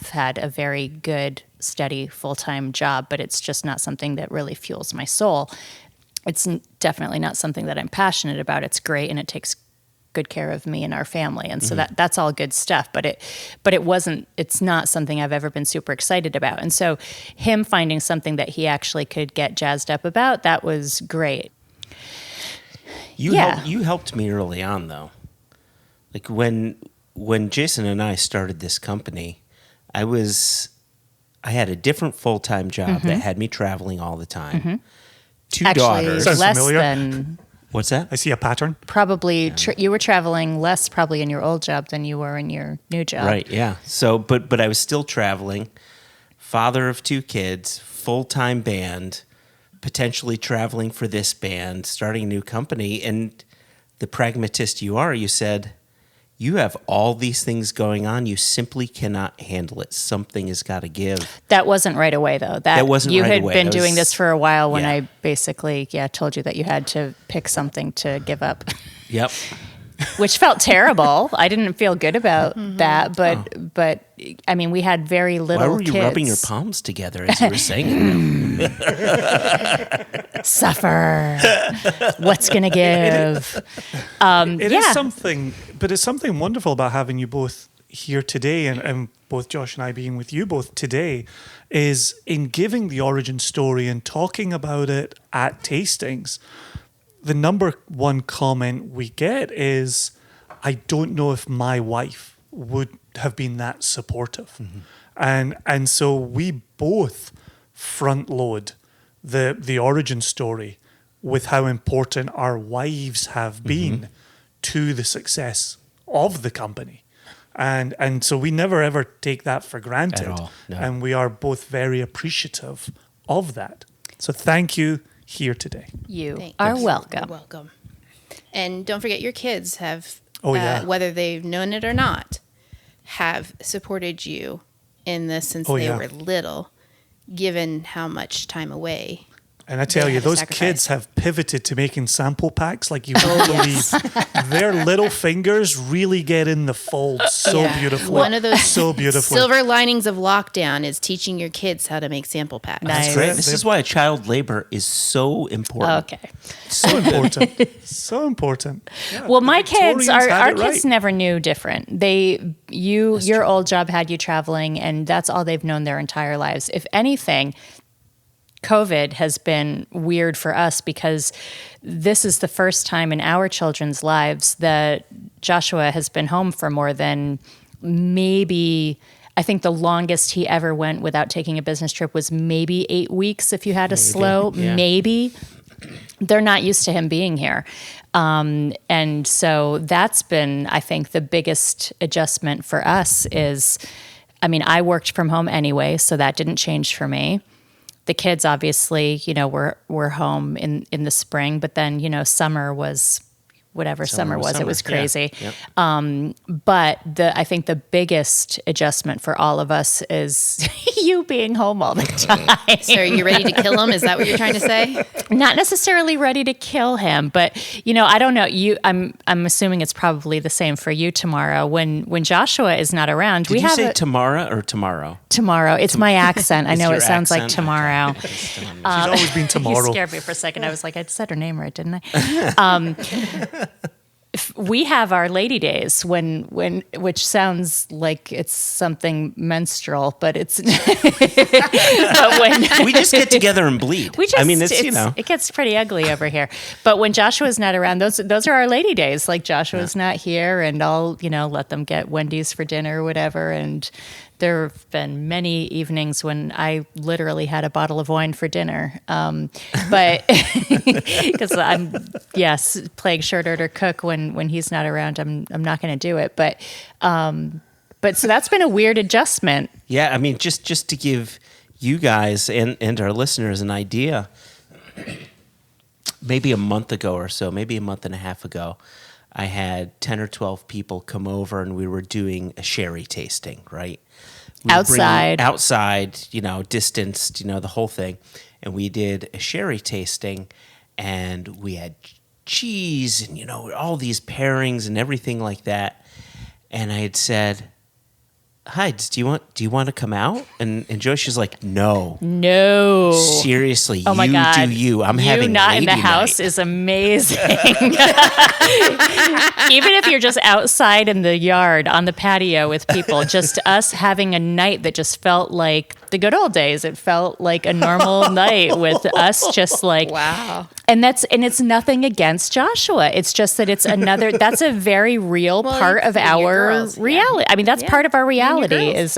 had a very good, steady, full-time job, but it's just not something that really fuels my soul. It's definitely not something that I'm passionate about. It's great, and it takes good care of me and our family, and so that's all good stuff. But it's not something I've ever been super excited about. And so him finding something that he actually could get jazzed up about, that was great. You helped me early on, though. Like when Jason and I started this company, I had a different full-time job that had me traveling all the time. Two daughters. Sounds less familiar. than What's that? I see a pattern. probably you were traveling less probably in your old job than you were in your new job. Right, yeah. So, but I was still traveling, father of 2 kids, full-time band, potentially traveling for this band, starting a new company. And the pragmatist you are, you said, you have all these things going on. You simply cannot handle it. Something has got to give. That wasn't right away, though. That wasn't you right had away. been That doing was- this for a while when yeah. I basically, told you that you had to pick something to give up, Yep. which felt terrible. I didn't feel good about that, but I mean, we had very little Why were you kids. rubbing your palms together as you were saying it? Suffer. What's gonna give? It is something, but it's something wonderful about having you both here today, and both Josh and I being with you both today, is in giving the origin story and talking about it at tastings. The number one comment we get is, I don't know if my wife would have been that supportive. And so we both front load the origin story with how important our wives have been to the success of the company. And so we never ever take that for granted. At all, no. And we are both very appreciative of that. So thank you here today. You Thanks. are You're welcome. welcome. And don't forget, your kids have, Oh, yeah. whether they've known it or not, have supported you in this since Oh, they yeah. were little, given how much time away. And I tell They you, had to those sacrifice. kids have pivoted to making sample packs like you won't believe. Their little fingers really get in the fold so Yeah. beautifully. One of those so beautifully. silver linings of lockdown is teaching your kids how to make sample packs. Nice. That's right. This is why child labor is so important. Okay. So important. So important. Yeah, Well, the my kids, Victorians had our it kids right. never knew different. Your old job had you traveling, and that's all they've known their entire lives. If anything, COVID has been weird for us because this is the first time in our children's lives that Joshua has been home for more than maybe, I think the longest he ever went without taking a business trip was maybe 8 weeks if you had a slow, yeah. maybe. They're not used to him being here. And so that's been, I think, the biggest adjustment for us is, I mean, I worked from home anyway, so that didn't change for me. The kids obviously, were home in the spring, but then, summer was whatever summer was. It was yeah. crazy. Yep. But I think the biggest adjustment for all of us is you being home all the time. So are you ready to kill them? Is that what you're trying to say? Not necessarily ready to kill him, but I don't know. I'm assuming it's probably the same for you tomorrow. When Joshua is not around, Did we you have say tomorrow or tomorrow? tomorrow. It's my accent. I It's know your it sounds like accent? tomorrow. She's always been You tomorrow. scared me for a second. I was like, I said her name right, didn't I? We have our lady days which sounds like it's something menstrual, but it's. But when We just get together and bleed. we just, I mean, it gets pretty ugly over here. But when Joshua's not around, those are our lady days. Like Joshua's not here, and I'll let them get Wendy's for dinner or whatever. And there have been many evenings when I literally had a bottle of wine for dinner. But because I'm playing short order cook when he's not around, I'm not going to do it. But so that's been a weird adjustment. Yeah, I mean, just to give you guys and our listeners an idea, maybe a month ago or so, maybe a month and a half ago, I had 10 or 12 people come over and we were doing a sherry tasting, right? We were Outside. Outside, distanced, the whole thing. And we did a sherry tasting and we had cheese and, all these pairings and everything like that. And I had said, "Hi, do you want to come out?" And Joshi's like, "No, seriously, Oh my you God. do you. I'm you having not in the lady house night." is amazing. Even if you're just outside in the yard on the patio with people, just us having a night that just felt like the good old days. It felt like a normal night with us just like, Wow. And it's nothing against Joshua. It's just that that's a very real part of you and your our girls, yeah. reality. I mean, that's Yeah. part of our You and your reality girls.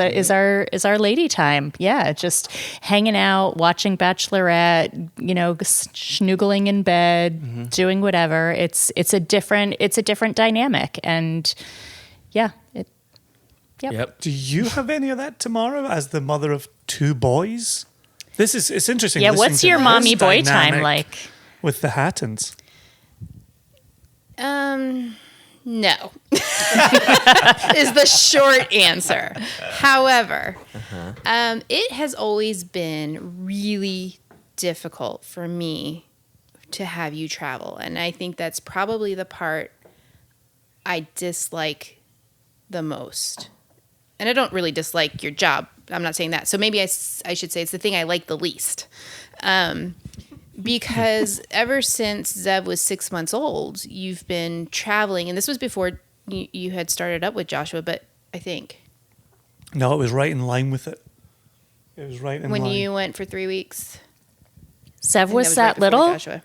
is our lady time. Yeah. Just hanging out, watching Bachelorette, schnoogling in bed, doing whatever. It's a different dynamic. And yeah, Yep. Do you have any of that tomorrow as the mother of 2 boys? It's interesting. yeah. listening What's to your this mommy boy time dynamic like? with the Hattons? No, is the short answer. However, it has always been really difficult for me to have you travel. And I think that's probably the part I dislike the most. And I don't really dislike your job. I'm not saying that. So maybe I should say it's the thing I like the least. Because ever since Zev was 6 months old, you've been traveling. And this was before you had started up with Joshua, but I think. No, it was right in line with it. It was right in When line. you went for 3 weeks. Zev I think was right that before little Joshua.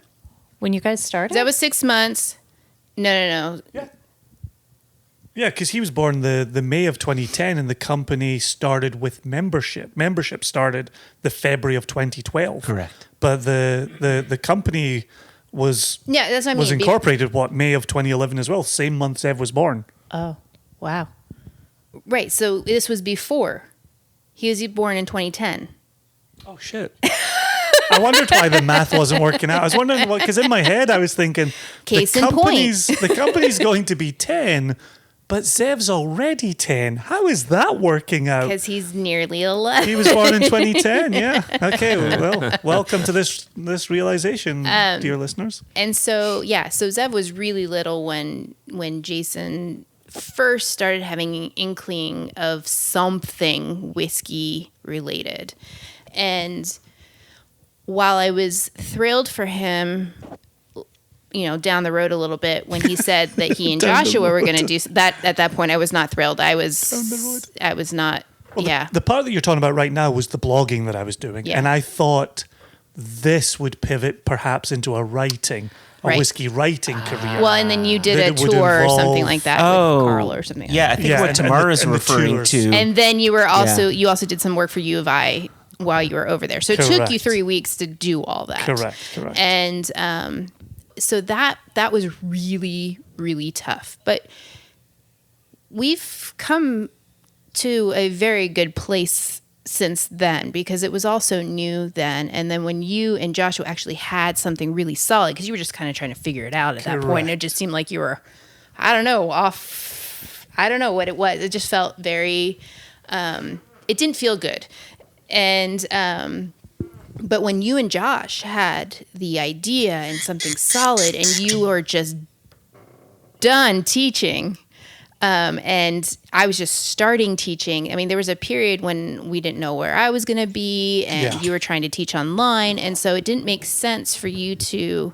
when you guys started? Zev was 6 months. No. Yeah. Yeah, because he was born the May of 2010, and the company started with membership. Membership started the February of 2012. Correct. But the company was Yeah, that's what I mean. was incorporated May of 2011 as well. Same month Zev was born. Oh, wow. Right. So this was before. He was born in 2010. Oh shit! I wondered why the math wasn't working out. I was wondering because in my head I was thinking Case in point. the company's going to be 10. But Zev's already 10. How is that working out? Because he's nearly 11. He was born in 2010, yeah. Okay, well, welcome to this realization, dear listeners. And so, so Zev was really little when Jason first started having an inkling of something whiskey related. And while I was thrilled for him, down the road a little bit when he said that he and Joshua were going to do that. At that point, I was not thrilled. I was not. Well, yeah. The part that you're talking about right now was the blogging that I was doing. Yeah. And I thought this would pivot perhaps into a whiskey writing career. Well, and then you did That a it would tour or something involve- like that with Carl or something. Yeah, I think Yeah, what and Tamara's the referring tours. to. And then you were also Yeah. you also did some work for U of I while you were over there. So it took you Correct. 3 weeks to do all that. Correct. And so that was really, really tough. But we've come to a very good place since then because it was also new then. And then when you and Joshua actually had something really solid, because you were just kind of trying to figure it out at that point. It just seemed like you were, off. I don't know what it was. It just felt very, it didn't feel good. And, but when you and Josh had the idea and something solid and you were just done teaching, and I was just starting teaching. I mean, there was a period when we didn't know where I was going to be and you were trying to teach online. And so it didn't make sense for you to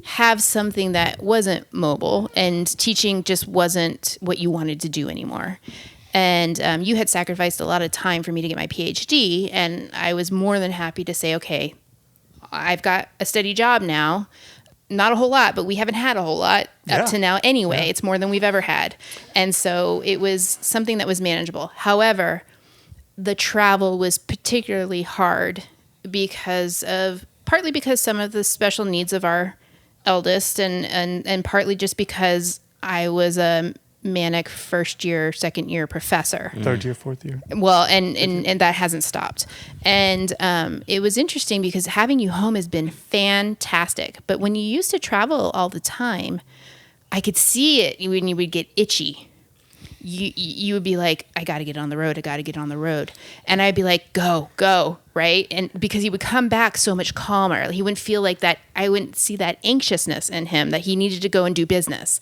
have something that wasn't mobile, and teaching just wasn't what you wanted to do anymore. And you had sacrificed a lot of time for me to get my PhD, and I was more than happy to say, okay, I've got a steady job now. Not a whole lot, but we haven't had a whole lot up to now anyway. Yeah. It's more than we've ever had. And so it was something that was manageable. However, the travel was particularly hard partly because some of the special needs of our eldest and partly just because I was a manic first year, second year professor. Third year, fourth year. Well, and that hasn't stopped. And it was interesting because having you home has been fantastic. But when you used to travel all the time, I could see it when you would get itchy. You would be like, I got to get on the road. I got to get on the road. And I'd be like, go, right? And because he would come back so much calmer. He wouldn't feel like that. I wouldn't see that anxiousness in him that he needed to go and do business.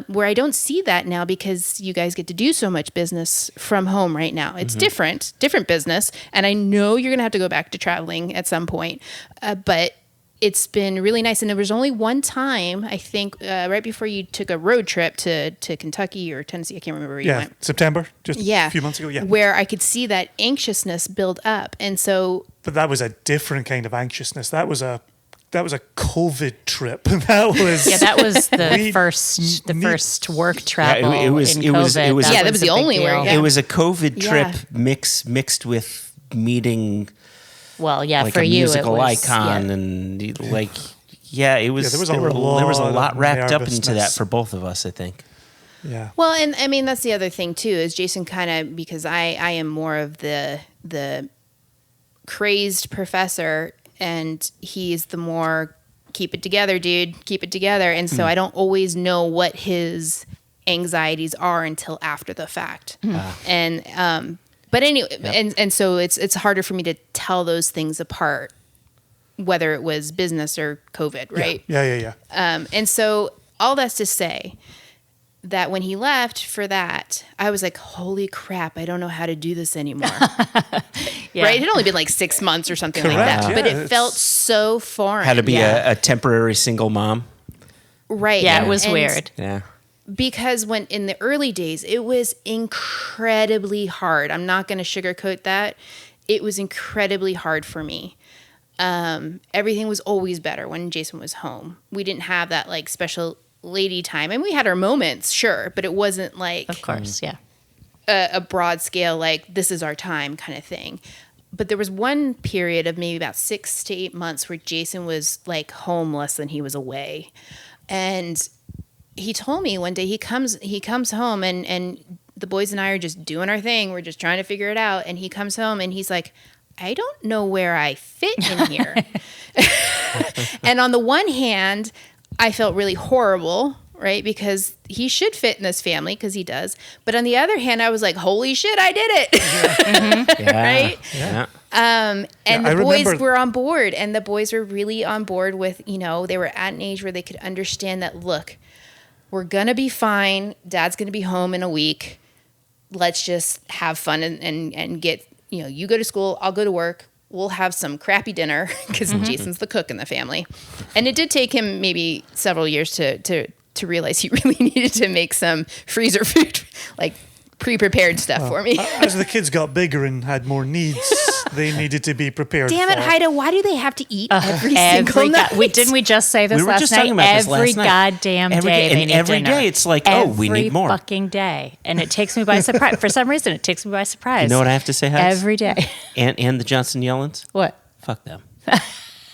Where I don't see that now because you guys get to do so much business from home right now. It's different business. And I know you're going to have to go back to traveling at some point. But it's been really nice. And there was only one time, I think, right before you took a road trip to Kentucky or Tennessee. I can't remember where you went. September, just a few months ago. Yeah. Where I could see that anxiousness build up. And so. But that was a different kind of anxiousness. That was a COVID trip. That was the first work travel. It was that was the only one. It was a COVID trip mixed with meeting. Well, yeah, like for a you, musical it was, icon and like, it was. There was a lot wrapped up into that for both of us, I think. Yeah. Well, and I mean that's the other thing too is Jason kind of because I am more of the crazed professor and he's the more keep it together, dude, keep it together, and so I don't always know what his anxieties are until after the fact, and. But anyway, and so it's harder for me to tell those things apart, whether it was business or COVID, right? Yeah. And so all that's to say that when he left for that, I was like, holy crap, I don't know how to do this anymore. Right? It had only been like 6 months or something like that. Yeah, but it felt so foreign. Had to be a temporary single mom. Right. Yeah, it was weird. Yeah. Because when in the early days, it was incredibly hard. I'm not going to sugarcoat that. It was incredibly hard for me. Everything was always better when Jason was home. We didn't have that like special lady time. And we had our moments, sure, but it wasn't like... Of course, yeah. A broad scale, like this is our time kind of thing. But there was one period of maybe about 6 to 8 months where Jason was like home less than he was away. And... he told me one day he comes home and the boys and I are just doing our thing. We're just trying to figure it out. And he comes home and he's like, I don't know where I fit in here. And on the one hand, I felt really horrible, right? Because he should fit in this family because he does. But on the other hand, I was like, holy shit, I did it. Right? Yeah. And the boys were on board and the boys were really on board with, they were at an age where they could understand that, look, we're going to be fine. Dad's going to be home in a week. Let's just have fun and get, you go to school, I'll go to work. We'll have some crappy dinner because Jason's the cook in the family. And it did take him maybe several years to realize he really needed to make some freezer food, like pre-prepared stuff for me. As the kids got bigger and had more needs, they needed to be prepared. Damn it, for. Haida, why do they have to eat every single night? Didn't we just say this last night? Every goddamn day they need every dinner. day it's like, we need more. Every fucking day. And it takes me by surprise. For some reason, it takes me by surprise. You know what I have to say, Hutz? Every day. And the Johnson Yellens? What? Fuck them.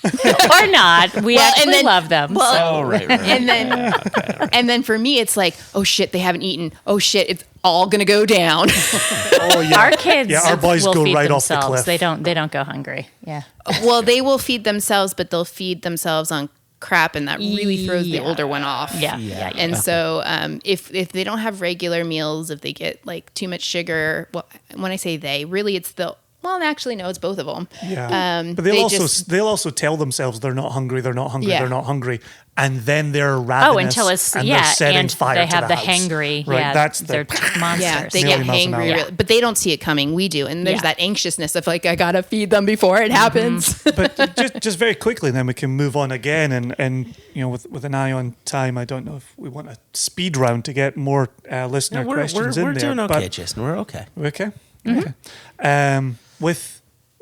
Or not. We actually love them. Well, right. And then for me, it's like, oh shit, they haven't eaten. Oh shit, it's all gonna go down. Oh yeah. Our kids our boys will go feed right themselves. off the cliff. They don't go hungry. Yeah. Well, they will feed themselves, but they'll feed themselves on crap, and that really throws the older one off. Yeah. And so if they don't have regular meals, if they get like too much sugar, well, when I say they, really it's actually no, it's both of them. Yeah. But they'll also tell themselves they're not hungry, they're not hungry, they're not hungry, and then they're ravenous. Until it's they're setting and fire they to have the house. hangry. Right. Yeah, That's they're monsters. Yeah, they get hangry, but they don't see it coming. We do, and there's that anxiousness of like I gotta feed them before it happens. But just very quickly, then we can move on again, and with an eye on time, I don't know if we want a speed round to get more listener questions in there. We're doing okay, Jason. We're okay. Okay. Okay.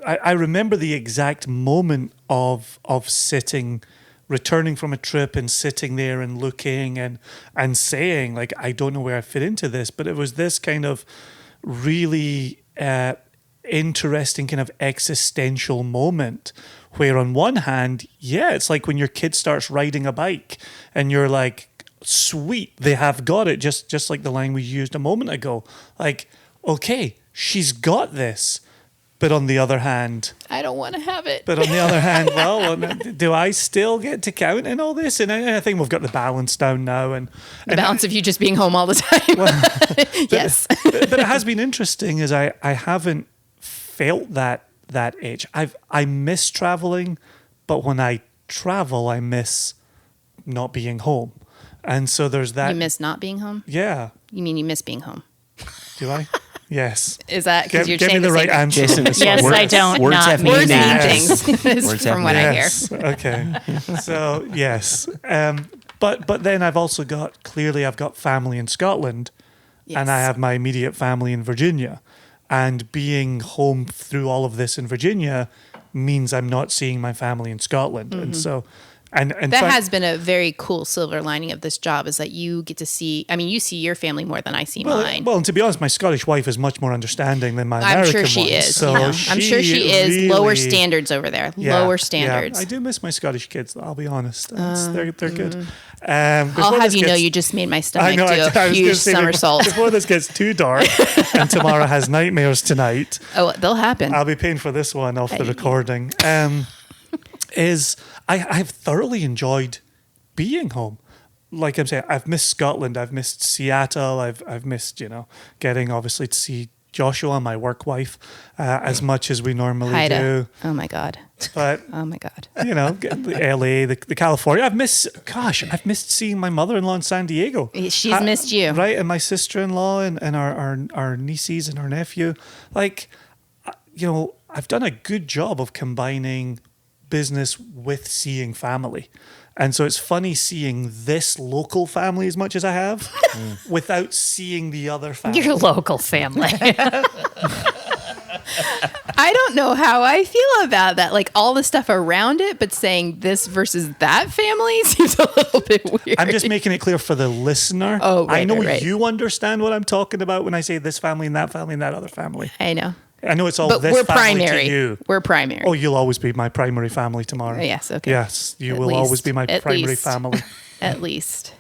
I remember the exact moment of sitting, returning from a trip and sitting there and looking and saying, like, I don't know where I fit into this, but it was this kind of really interesting kind of existential moment where on one hand, it's like when your kid starts riding a bike and you're like, sweet, they have got it, just like the line we used a moment ago. Like, okay, she's got this. But on the other hand, I don't want to have it. But on the other hand, well, do I still get to count in all this? And I think we've got the balance down now. And the balance of you just being home all the time. Yes. But it has been interesting is I haven't felt that itch. I miss traveling, but when I travel, I miss not being home. And so there's that. You miss not being home? Yeah. You mean you miss being home? Do I? Yes. Is that because you're Give me saying the right same? answer. Jason, Yes, words- I don't words not have mean Words mean Yes. things, Words have from what Yes. I hear. Okay. So yes. But then I've also got family in Scotland, and I Yes. have my immediate family in Virginia, and being home through all of this in Virginia means I'm not seeing my family in Scotland, and so. And That has been a very cool silver lining of this job is that you get to see, I mean, you see your family more than I see mine. Well, and to be honest, my Scottish wife is much more understanding than my I'm American sure she one. is. So I'm sure she is. really- Lower standards over there. Yeah, Lower yeah. standards. I do miss my Scottish kids, though, I'll be honest. They're good. I'll Before have this you know gets- you just made my I stomach know, do I a was gonna huge say somersault. Before this gets too dark and Tamara has nightmares tonight, Oh, they'll happen. I'll be paying for this one off the Hey. recording. I've thoroughly enjoyed being home. Like I'm saying, I've missed Scotland, I've missed Seattle, I've missed, getting obviously to see Joshua, my work wife, as much as we normally Haida. do. Oh my God. But Oh my God. the LA, the California. I've missed seeing my mother-in-law in San Diego. She's missed you. Right, and my sister-in-law and our nieces and our nephew. Like, I've done a good job of combining business with seeing family. And so it's funny seeing this local family as much as I have without seeing the other family. Your local family. I don't know how I feel about that. Like all the stuff around it, but saying this versus that family seems a little bit weird. I'm just making it clear for the listener. Oh, right, I know right. you understand what I'm talking about when I say this family and that other family. I know. I know it's all But this we're family primary. to you. We're primary. Oh, you'll always be my primary family tomorrow. Yes, okay. Yes, you At will always least. be my At primary least. family. At least.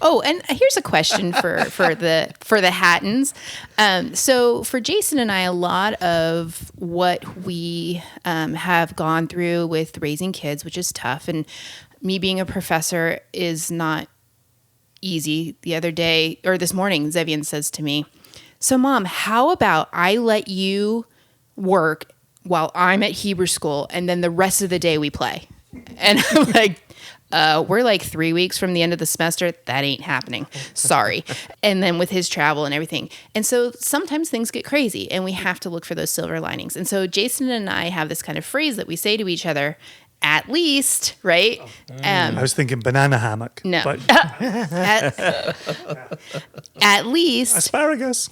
Oh, and here's a question for the Hattons. So for Jason and I, a lot of what we have gone through with raising kids, which is tough, and me being a professor is not easy. The other day, or this morning, Zevian says to me, "So, Mom, how about I let you work while I'm at Hebrew school, and then the rest of the day we play?" And I'm like, we're like 3 weeks from the end of the semester. That ain't happening. Sorry. And then with his travel and everything. And so sometimes things get crazy and we have to look for those silver linings. And so Jason and I have this kind of phrase that we say to each other, at least, right? I was thinking banana hammock. No. But At least, asparagus.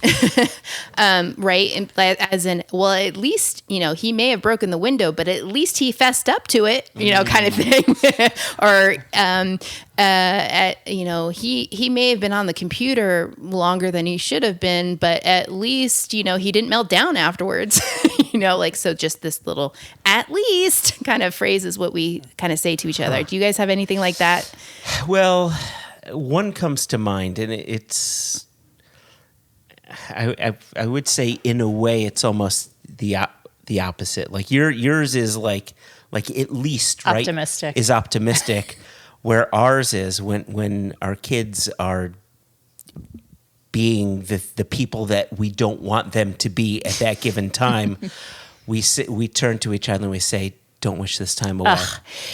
right? And as in, well, at least, he may have broken the window, but at least he fessed up to it, kind of thing. Or, he may have been on the computer longer than he should have been, but at least, he didn't melt down afterwards, so just this little, at least kind of phrase is what we kind of say to each other. Do you guys have anything like that? Well, one comes to mind, and it's, I would say in a way it's almost the opposite. Like yours is like at least, right? Optimistic. Is optimistic, where ours is when our kids are being the people that we don't want them to be at that given time, we turn to each other and we say, "Don't wish this time away.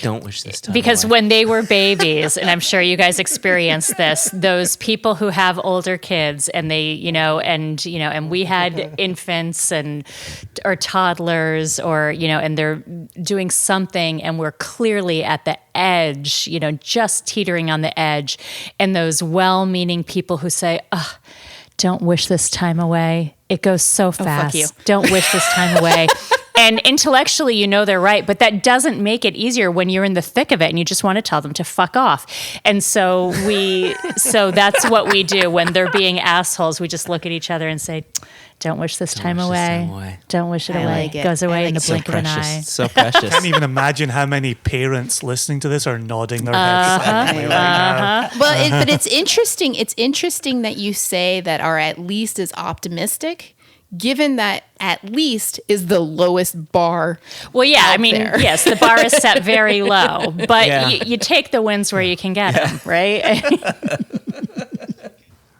Don't wish this time Because away." when they were babies, and I'm sure you guys experienced this, those people who have older kids and they, and we had infants or toddlers or, and they're doing something and we're clearly at the edge, just teetering on the edge. And those well-meaning people who say, "Don't wish this time away. It goes so fast. you. Don't wish this time away." And intellectually, they're right, but that doesn't make it easier when you're in the thick of it and you just want to tell them to fuck off. And so that's what we do when they're being assholes. We just look at each other and say, "Don't wish this time wish this away. time away." Don't wish it I away. like it. It goes away I in the like it. blink of an eye." So precious. I can't even imagine how many parents listening to this are nodding their heads silently right now. Well, but it's interesting. It's interesting that you say that our at least is optimistic, given that at least is the lowest bar. Well, yeah, I out mean, there. yes, the bar is set very low, but Yeah. you take the wins where you can get them, right?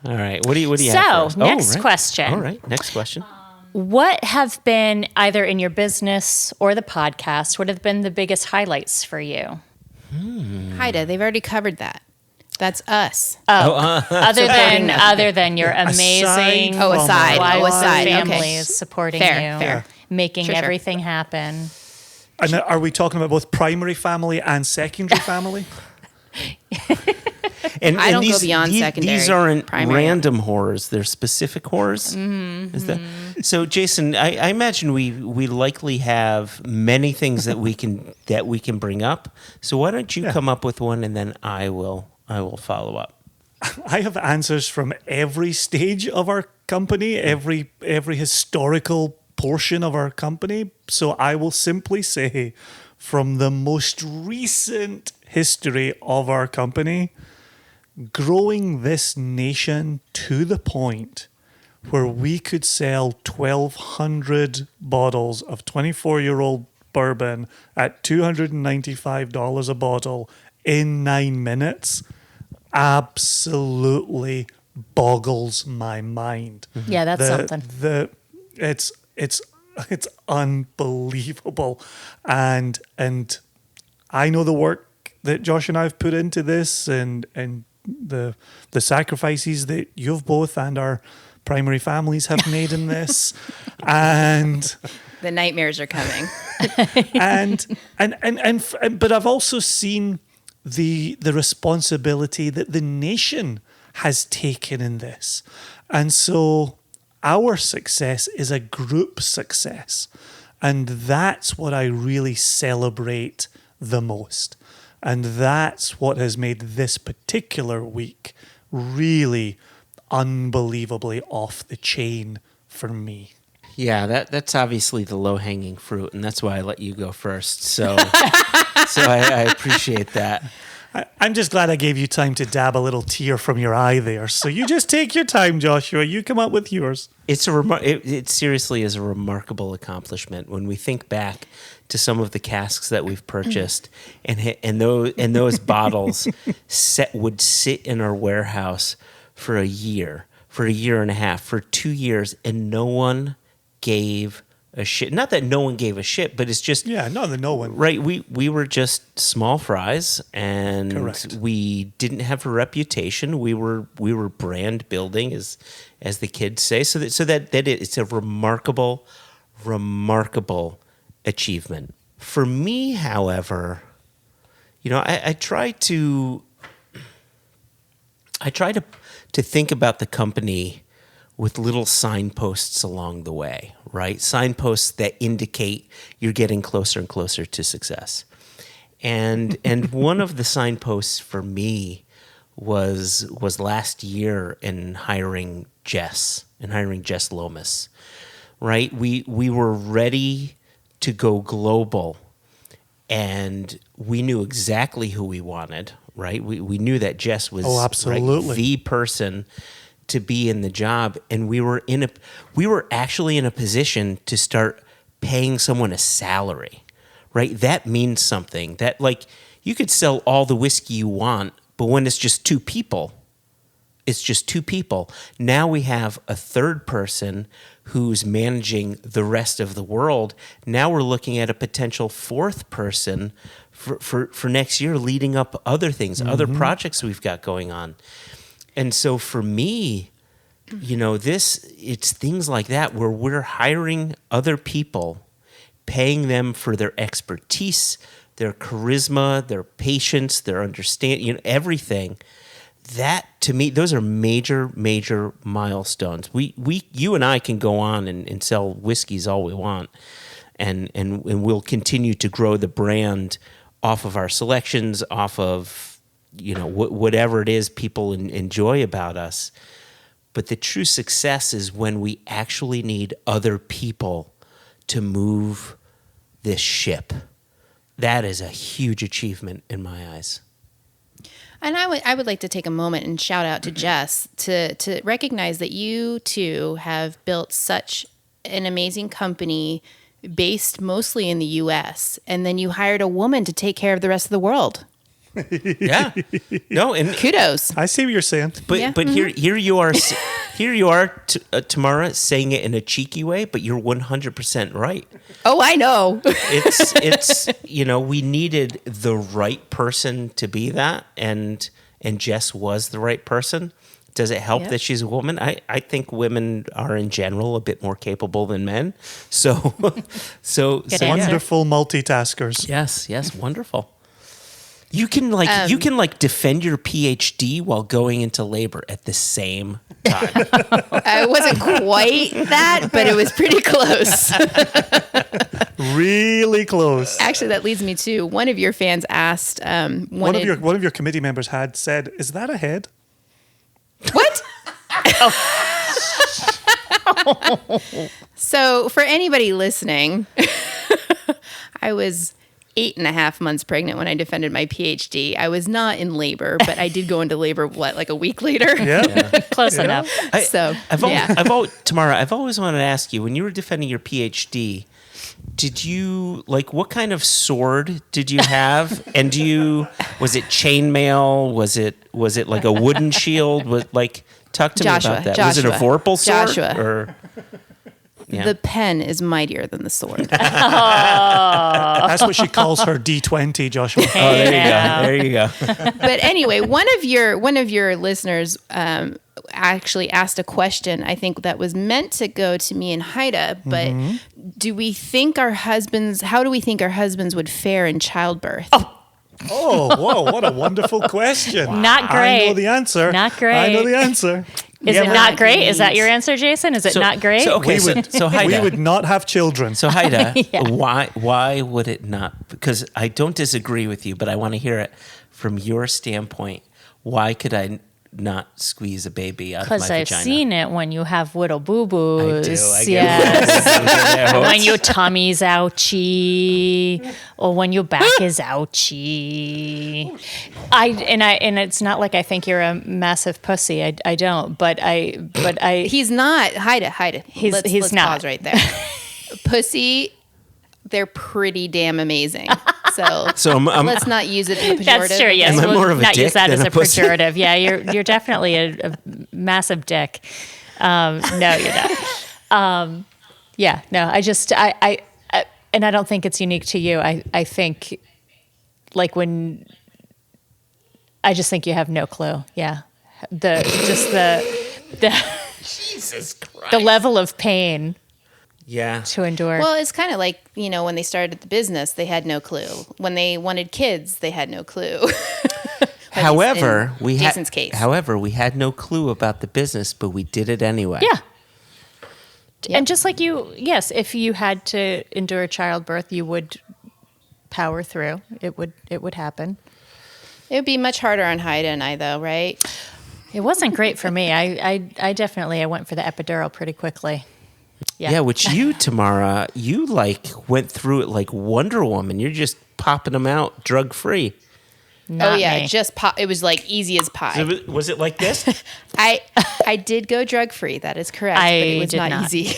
All right. What do you have So, for us? next right. question. All right. Next question. What have been, either in your business or the podcast, what have been the biggest highlights for you? Haida, they've already covered that. That's us. Other than your amazing Oh, aside. wives Oh, and aside. Okay. families supporting Fair, you, fair. making Sure. everything happen. And are we talking about both primary family and secondary family? And, I don't go these, beyond these, secondary, These aren't primary. random horrors; they're specific horrors. Is that so, Jason? I imagine we likely have many things that we can bring up. So why don't you come up with one, and then I will follow up. I have answers from every stage of our company, every historical portion of our company. So I will simply say, from the most recent history of our company, growing this nation to the point where we could sell 1,200 bottles of 24-year-old bourbon at $295 a bottle in 9 minutes absolutely boggles my mind. Yeah, that's something. It's unbelievable, and I know the work that Josh and I have put into this, and the sacrifices that you've both and our primary families have made in this, and The nightmares are coming. but I've also seen the responsibility that the nation has taken in this, and so our success is a group success, and that's what I really celebrate the most. And that's what has made this particular week really unbelievably off the chain for me. Yeah, that's obviously the low-hanging fruit, and that's why I let you go first. So, I appreciate that. I'm just glad I gave you time to dab a little tear from your eye there. So you just take your time, Joshua. You come up with yours. It seriously is a remarkable accomplishment when we think back to some of the casks that we've purchased, and those bottles would sit in our warehouse for a year and a half, for 2 years, and no one gave a shit. Not that no one gave a shit, but it's just no one. Right, we were just small fries, and Correct. we didn't have a reputation. We were brand building, as the kids say. So that it's a remarkable achievement. For me, however, I try to think about the company with little signposts along the way, right? Signposts that indicate you're getting closer and closer to success. And one of the signposts for me was last year in hiring Jess Lomas, right? We were ready to go global, and we knew exactly who we wanted, right? We knew that Jess was absolutely. right, the person to be in the job, and we were actually in a position to start paying someone a salary, right? That means something. That, like, you could sell all the whiskey you want, but when it's just two people, it's just two people. Now we have a third person who's managing the rest of the world. Now we're looking at a potential fourth person for next year, leading up other things, other projects we've got going on. And so for me, it's things like that where we're hiring other people, paying them for their expertise, their charisma, their patience, their understanding, everything. That, to me, those are major, major milestones. You and I can go on and sell whiskeys all we want, and we'll continue to grow the brand off of our selections, off of whatever it is people enjoy about us. But the true success is when we actually need other people to move this ship. That is a huge achievement in my eyes. And I would like to take a moment and shout out to Jess to recognize that you two have built such an amazing company based mostly in the US, and then you hired a woman to take care of the rest of the world. Yeah. No, and Kudos. I see what you're saying. but Yeah. here you are Tamara, saying it in a cheeky way, but you're 100% right. Oh, I know. It's we needed the right person to be that, and Jess was the right person. Does it help Yep. that she's a woman? I think women are in general a bit more capable than men. So Good answer. Wonderful multitaskers. yes, wonderful. You can defend your PhD while going into labor at the same time. I wasn't quite that, but it was pretty close. Really close. Actually, that leads me to one of your fans asked, One of your committee members had said, "Is that a head?" What? So, for anybody listening, I was 8.5 months pregnant when I defended my PhD. I was not in labor, but I did go into labor, like a week later? Yeah. Close enough. Tamara, I've always wanted to ask you, when you were defending your PhD, did you what kind of sword did you have? And was it chainmail? Was it like a wooden shield? Talk to me about that. Was it a Vorpal sword? Or The pen is mightier than the sword. That's what she calls her D20, Joshua. Oh, there you go. But anyway, one of your listeners actually asked a question, I think, that was meant to go to me and Haida, but how do we think our husbands would fare in childbirth? Oh, whoa, what a wonderful question. Not great. I know the answer. Not great. I know the answer. Is it not great? Is that your answer, Jason? Is it not great? So Haida, We would not have children. So Haida, Yeah. why would it not? Because I don't disagree with you, but I want to hear it from your standpoint. Why could I not squeeze a baby out of my Because I've vagina? seen it when you have little boo-boos. I do. I get Yes. it. When your tummy's ouchy, or when your back is ouchy. And it's not like I think you're a massive pussy. I don't. But He's not. Haida. Let's not. pause right there. Pussy, they're pretty damn amazing. So let's not use it in a pejorative. That's true. Yes, Am I we'll more of a not dick use that than as a a pussy? pejorative. Yeah, you're definitely a massive dick. No, you're not. Yeah, no. I and I don't think it's unique to you. I think, I just think you have no clue. Yeah, the Jesus Christ. the level of pain Yeah. to endure. Well, it's kind of like, when they started the business, they had no clue. When they wanted kids, they had no clue. However, Jason's case. we had no clue about the business, but we did it anyway. Yeah. Yep. And just like yes, if you had to endure childbirth, you would power through. It would happen. It would be much harder on Haida and I, though, right? It wasn't great for me. I definitely went for the epidural pretty quickly. Yeah, which you, Tamara, you went through it like Wonder Woman. You're just popping them out drug free. Not me. just pop. It was like easy as pie. Was it like this? I did go drug free. That is correct. But it was did not. easy.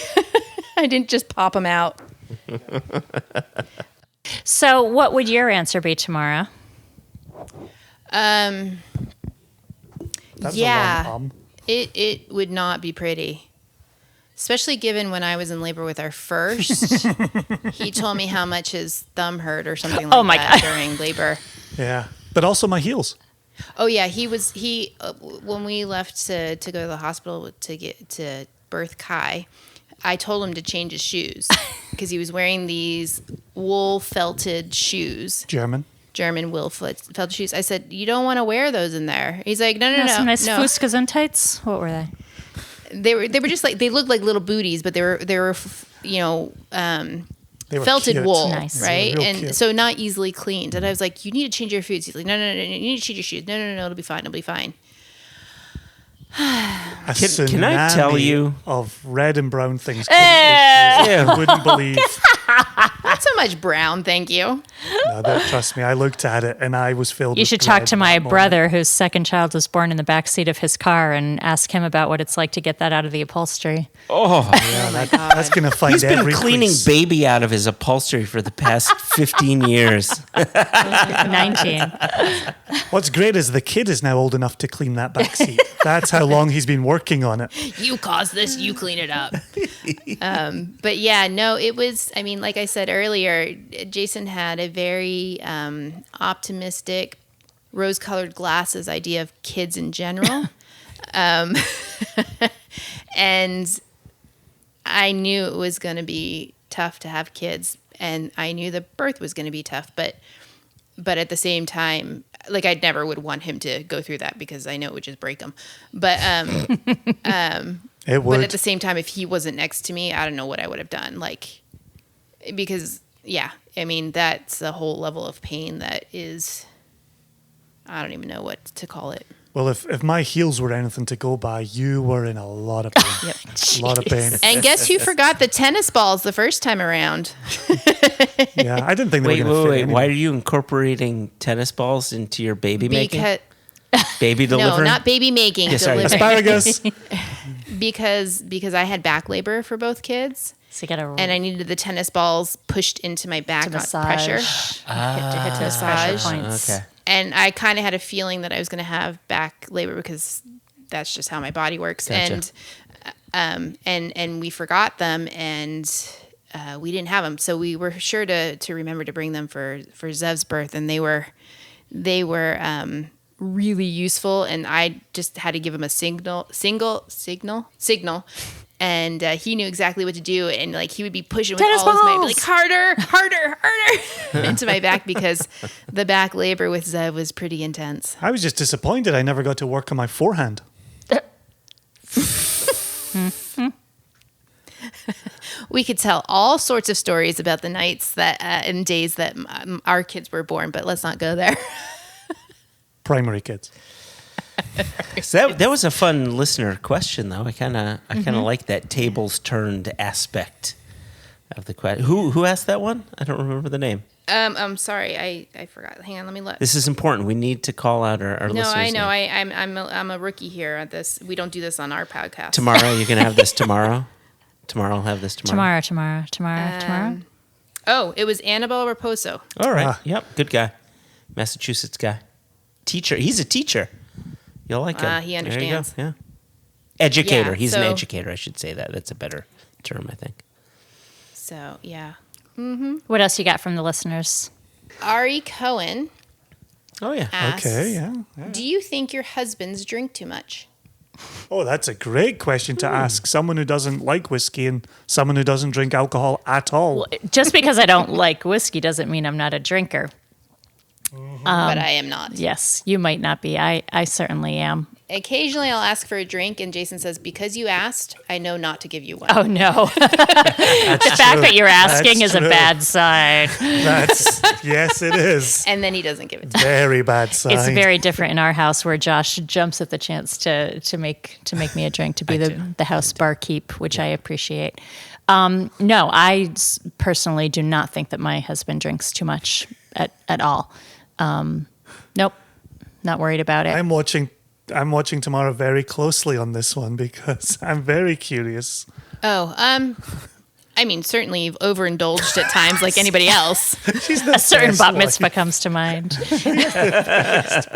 I didn't just pop them out. So, what would your answer be, Tamara? That's Yeah. a long It would not be pretty. Especially given when I was in labor with our first. He told me how much his thumb hurt or something like my that God. during labor. Yeah. But also my heels. Oh yeah, when we left to go to the hospital to birth Kai, I told him to change his shoes because he was wearing these wool felted shoes. German wool felted shoes. I said, "You don't want to wear those in there." He's like, "No, Some nice no." Fußgesundheits. What were they? They were just like, they looked like little booties, but they were They were felted cute. wool, Nice. right? Real And cute. so not easily cleaned. And I was like, "You need to change your shoes." He's like, No, you need to change your shoes. No, it'll be fine. It'll be fine. A Can I tell tsunami you- of red and brown things? Eh. You wouldn't believe. Not so much brown, thank you. No, trust me, I looked at it and I was filled You with should talk dread to that my moment. brother, whose second child was born in the backseat of his car, and ask him about what it's like to get that out of the upholstery. Oh my God. That's going to find He's been every cleaning crease. baby out of his upholstery for the past 15 years. 19. What's great is the kid is now old enough to clean that back seat. That's how long he's been working on it. You caused this, you clean it up. But yeah, no, it was, I mean, like I said earlier, Jason had a very optimistic, rose-colored glasses idea of kids in general. And I knew it was going to be tough to have kids, and I knew the birth was going to be tough, but at the same time, like I never would want him to go through that because I know it would just break him. But It would. but at the same time, if he wasn't next to me, I don't know what I would have done. Like, because yeah, I mean, that's a whole level of pain that is, I don't even know what to call it. Well, if my heels were anything to go by, you were in a lot of pain. Yep. A lot of pain. And guess who forgot the tennis balls the first time around? Yeah, I didn't think they Wait, were going to fit anyway. Why are you incorporating tennis balls into your baby making? Because Baby no, delivering? not baby making. Yeah, sorry. delivering. Asparagus. because I had back labor for both kids, So you got to and I needed the tennis balls pushed into my back on pressure. hit those pressure Massage. points. Okay. And I kind of had a feeling that I was going to have back labor because that's just how my body works. Gotcha. And we forgot them, and we didn't have them. So we were sure to remember to bring them for Zev's birth, and they were really useful. And I just had to give him a signal, and he knew exactly what to do. And like he would be pushing with Tennis all his might, balls! like harder into my back because the back labor with Zev was pretty intense. I was just disappointed I never got to work on my forehand. We could tell all sorts of stories about the nights that and days that our kids were born, but let's not go there. Primary kids. So that was a fun listener question, though. I kind of like that tables turned aspect of the question. Who asked that one? I don't remember the name. I'm sorry, I forgot. Hang on, let me look. This is important. We need to call out our No, listeners. I know. name. I'm a rookie here at this. We don't do this on our podcast. Tomorrow, you can have this tomorrow. Tomorrow, I'll have this tomorrow. Tomorrow. Oh, it was Annabelle Raposo. All right. Ah. Yep. Good guy. Massachusetts guy. Teacher. He's a teacher. You'll like him. He There you go. understands. Yeah. Educator. Yeah, He's an so- educator. I should say that. That's a better term, I think. So yeah, What else you got from the listeners? Ari Cohen Oh, yeah. asks, Okay, yeah. do you think your husbands drink too much? Oh, that's a great question to ask someone who doesn't like whiskey and someone who doesn't drink alcohol at all. Just because I don't like whiskey doesn't mean I'm not a drinker. But I am not. Yes, you might not be. I certainly am. Occasionally, I'll ask for a drink, and Jason says, "Because you asked, I know not to give you one." Oh, no. The fact that you're asking That's is a true. bad sign. Yes, it is. And then he doesn't give it to me. Very bad sign. It's very different in our house where Josh jumps at the chance to make me a drink, to be the house barkeep, which I appreciate. No, I personally do not think that my husband drinks too much at all. Nope, not worried about it. I'm watching tomorrow very closely on this one because I'm very curious. Oh, I mean, certainly you've overindulged at times, like anybody else. She's the A certain best bat wife. mitzvah comes to mind.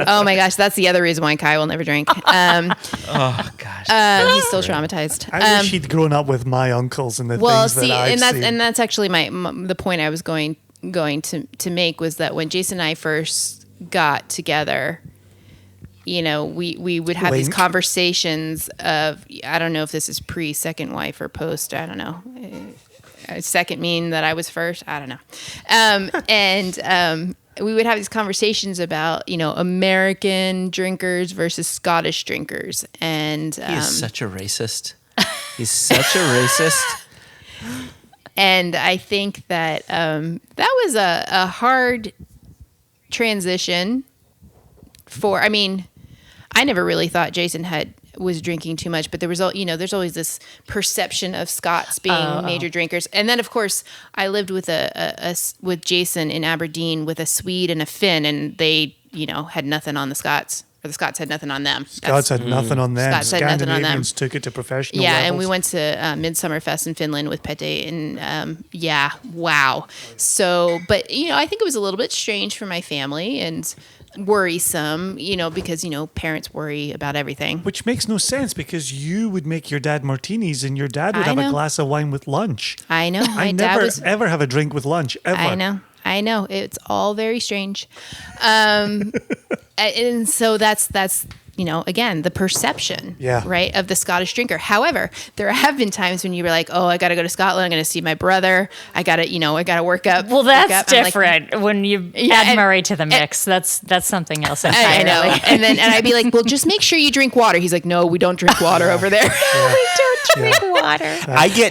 Oh my gosh, that's the other reason why Kai will never drink. Oh, gosh. He's still traumatized. I wish he'd grown up with my uncles and the Well, things see, that I've and that's seen. and that's actually the point I was going to make was that when Jason and I first got together, you know, we would have these Link. conversations of, I don't know if this is pre second wife or post, I don't know. Second mean that I was first, I don't know. And we would have these conversations about, you know, American drinkers versus Scottish drinkers, and He is such a racist. He's such a racist. And I think that that was a hard transition I mean, I never really thought Jason had was drinking too much, but there was, there's always this perception of Scots being major drinkers. And then of course I lived with with Jason in Aberdeen with a Swede and a Finn, and they, had nothing on the Scots, or the Scots had nothing on them. Scots had nothing on them. Scots had nothing on them. Scandinavians took it to professional Yeah, levels. and we went to Midsummer Fest in Finland with Pete, and wow. So, but I think it was a little bit strange for my family and worrisome, because parents worry about everything. Which makes no sense, because you would make your dad martinis and your dad would have a glass of wine with lunch. I know. I never ever have a drink with lunch, ever. I know. It's all very strange. And so that's again, the perception, right, of the Scottish drinker. However, there have been times when you were like, oh, I got to go to Scotland. I'm going to see my brother. I got to work up. Well, that's different. When you add Murray to the mix, that's something else entirely. I know. And I'd be like, well, just make sure you drink water. He's like, no, we don't drink water over there. We don't drink water.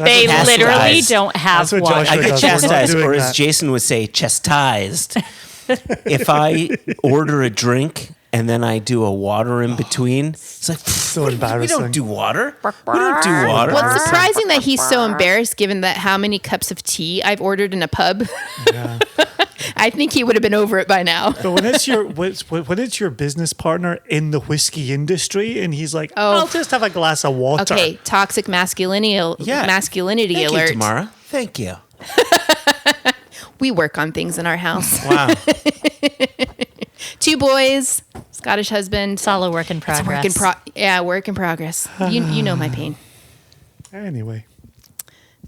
They literally don't have water. I get chastised, or as Jason would say, chastised. If I order a drink and then I do a water in between, it's like, so embarrassing. We don't do water. We don't do water. Well, it's surprising that he's so embarrassed, given that how many cups of tea I've ordered in a pub. Yeah. I think he would have been over it by now. But when it's your business partner in the whiskey industry, and he's like, I'll just have a glass of water. Okay, toxic masculinity Thank alert. You, Tamara. Thank you. We work on things in our house. Wow. 2 boys, Scottish husband. It's all a work in progress. Work in progress. You know my pain. Anyway.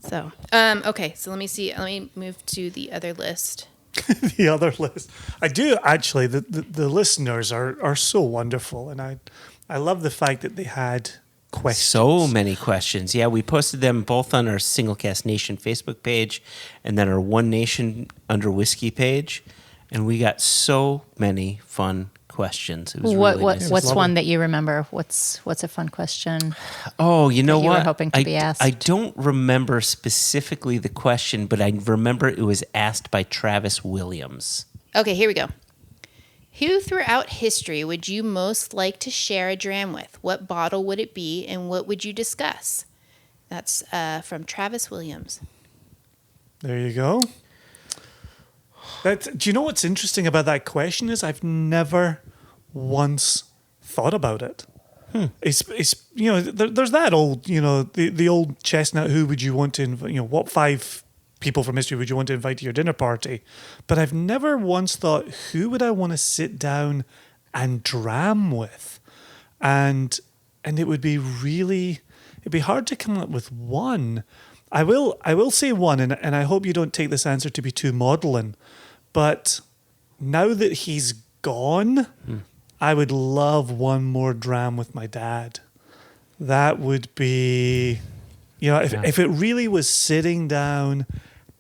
So, okay. So let me see. Let me move to the other list. The other list. I do actually. The listeners are so wonderful, and I love the fact that they had questions. So many questions. Yeah, we posted them both on our Singlecast Nation Facebook page, and then our One Nation Under Whiskey page, and we got so many fun questions. It was really nice. What's one that you remember? What's a fun question? Oh, you know that you what? were hoping to be asked? I don't remember specifically the question, but I remember it was asked by Travis Williams. Okay, here we go. Who throughout history would you most like to share a dram with? What bottle would it be, and what would you discuss? That's from Travis Williams. There you go. Do you know what's interesting about that question is I've never once thought about it. It's there's that old, the old chestnut, who would you want to invite, what 5 people from history would you want to invite to your dinner party? But I've never once thought, who would I want to sit down and dram with? And it would be it'd be hard to come up with one. I will say one, and I hope you don't take this answer to be too maudlin, but now that he's gone, I would love one more dram with my dad. That would be, if it really was sitting down,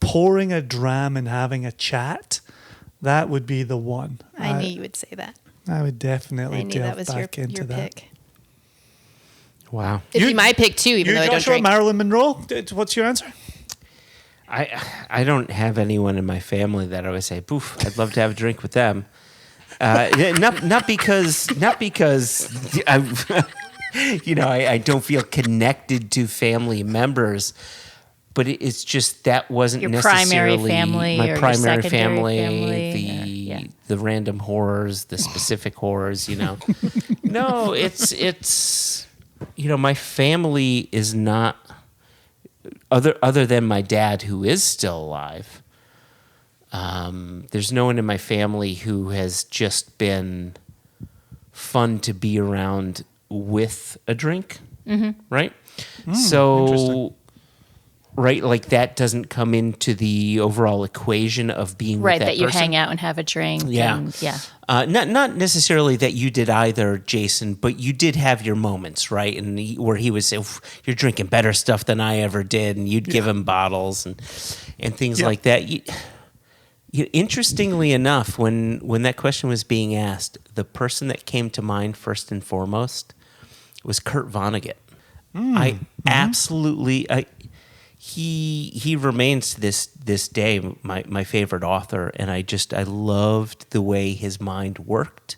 pouring a dram and having a chat, that would be the one. I knew you would say that. I would definitely that was back into your that. pick. Wow. It'd be my pick too, even though I don't Joshua, drink. Marilyn Monroe, what's your answer? I don't have anyone in my family that I would say, poof, I'd love to have a drink with them. Not because I don't feel connected to family members, but it's just that wasn't Your necessarily primary family my or your primary secondary family. The random horrors, the specific horrors. No, it's my family is not other than my dad, who is still alive. There's no one in my family who has just been fun to be around with a drink, right? So, right, like that doesn't come into the overall equation of being Right, with that you person. hang out and have a drink. Yeah. And, yeah. Not necessarily that you did either, Jason, but you did have your moments, right? And where he would say, "You're drinking better stuff than I ever did," and you'd give him bottles and things like that. Interestingly enough, when that question was being asked, the person that came to mind first and foremost was Kurt Vonnegut. I absolutely. He remains to this day my favorite author, and I loved the way his mind worked,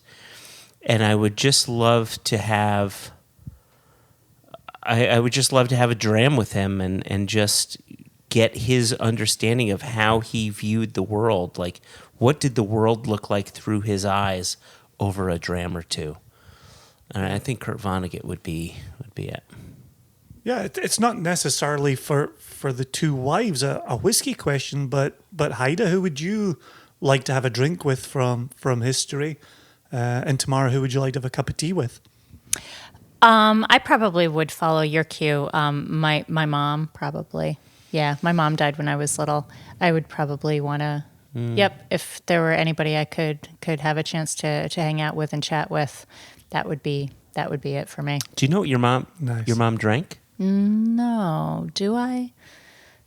and I would just love to have I would just love to have a dram with him and just get his understanding of how he viewed the world. Like, what did the world look like through his eyes over a dram or two? And I think Kurt Vonnegut would be it. Yeah, it's not necessarily for the two wives a whiskey question, but Haida, who would you like to have a drink with from history? And Tamara, who would you like to have a cup of tea with? I probably would follow your cue. My mom, probably. Yeah, my mom died when I was little. I would probably want to. Yep, if there were anybody I could have a chance to hang out with and chat with, that would be it for me. Do you know what your mom drank? No, do I?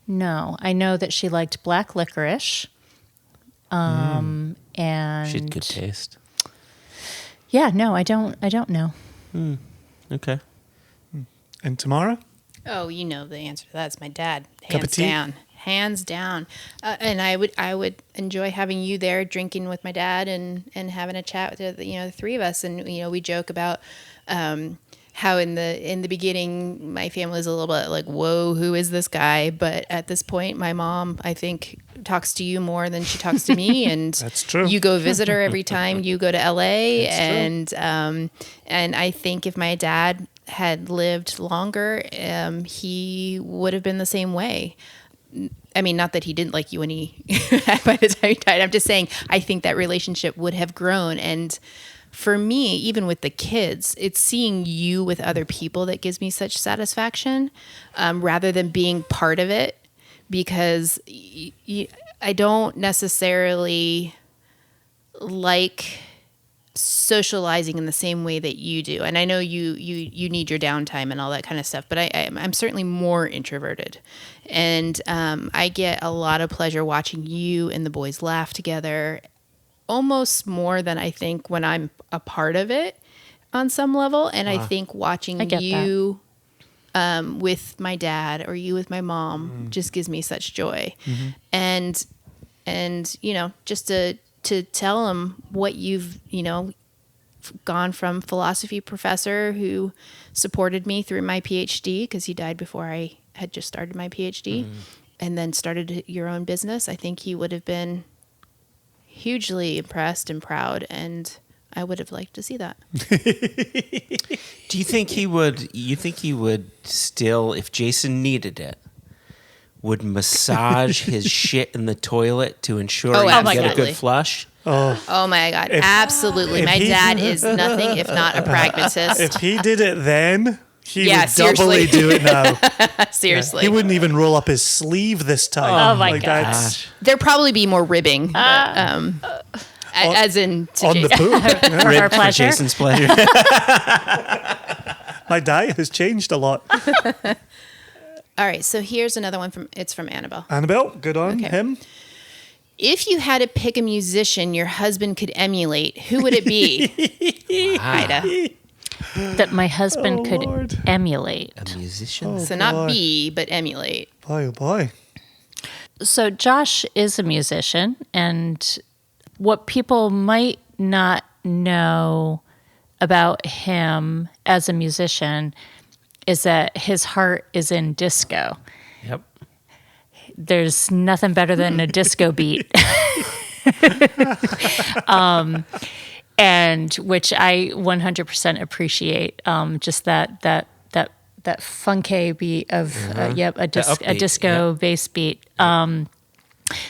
No, I know that she liked black licorice. And She had good taste. Yeah, no, I don't know. Okay. And Tamara? Oh, you know the answer to that. It's my dad. Cup of Hands tea? down. Hands down. And I would enjoy having you there drinking with my dad and having a chat with the three of us. And, we joke about how in the beginning my family was a little bit like, whoa, who is this guy? But at this point, my mom, I think, talks to you more than she talks to me. And That's true. You go visit her every time you go to LA. That's and I think if my dad had lived longer, he would have been the same way. I mean, not that he didn't like you when he by the time he died. I'm just saying I think that relationship would have grown. And for me, even with the kids, it's seeing you with other people that gives me such satisfaction, rather than being part of it, because I don't necessarily like socializing in the same way that you do. And I know you need your downtime and all that kind of stuff, but I'm certainly more introverted. And I get a lot of pleasure watching you and the boys laugh together, almost more than I think when I'm a part of it on some level. And I think watching you with my dad or you with my mom just gives me such joy. And just to tell them what you've, gone from philosophy professor who supported me through my PhD, because he died before I had just started my PhD, and then started your own business. I think he would have been hugely impressed and proud, and I would have liked to see that. Do you think he would? You think he would still, if Jason needed it, would massage his shit in the toilet to ensure he get a absolutely. good flush? Oh my God, absolutely. My dad is nothing if not a pragmatist. If he did it then, he Yeah, would doubly seriously. do it now. Seriously. He wouldn't even roll up his sleeve this time. Oh my that's There'd probably be more ribbing, as in to on the Jason. poop. For her For pleasure. Jason's pleasure. My diet has changed a lot. All right, so here's another one from Annabelle. Annabelle, good on him. If you had to pick a musician your husband could emulate, who would it be? Ida. That my husband could Lord. emulate. A musician? So not be, but emulate. Boy, oh boy. So Josh is a musician, and what people might not know about him as a musician is that his heart is in disco. Yep. There's nothing better than a disco beat. And which I 100% appreciate. Just that funky beat of a disco bass beat.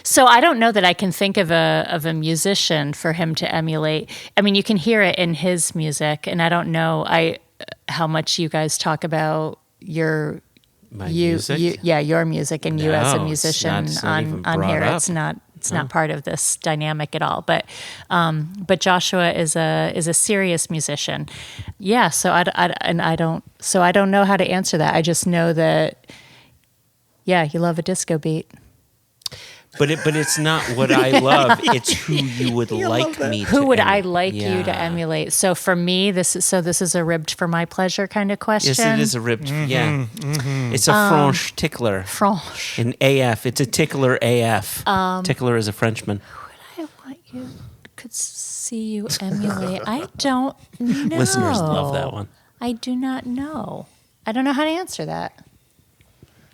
So I don't know that I can think of a musician for him to emulate. I mean, you can hear it in his music, and I don't know how much you guys talk about your music? your music and you as a No, musician it's not even on here. brought It's not part of this dynamic at all. But Joshua is a serious musician. Yeah. So I don't know how to answer that. I just know that you love a disco beat. But it's not what I love. It's who you would like me to. Who would I like you to Yeah. emulate? So for me, this is a ribbed for my pleasure kind of question. Yes, it is a ribbed. Yeah, it's a French tickler. French. An AF. It's a tickler AF. Tickler is a Frenchman. I want you could see you emulate. I don't know. Listeners love that one. I do not know. I don't know how to answer that.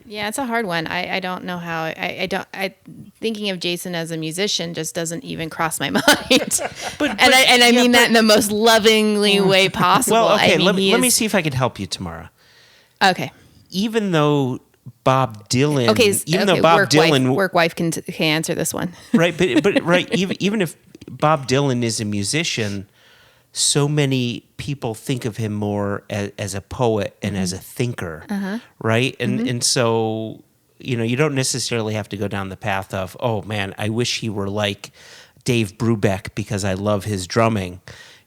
Yeah, it's a hard one. I don't know how. I thinking of Jason as a musician just doesn't even cross my mind. I mean that in the most lovingly way possible. Well, okay, I mean, let me see if I can help you tomorrow. Okay. Even though Bob Dylan, work wife can answer this one. Right, but right, even if Bob Dylan is a musician, so many people think of him more as a poet and as a thinker, right? And so, you don't necessarily have to go down the path of, oh man, I wish he were like Dave Brubeck because I love his drumming.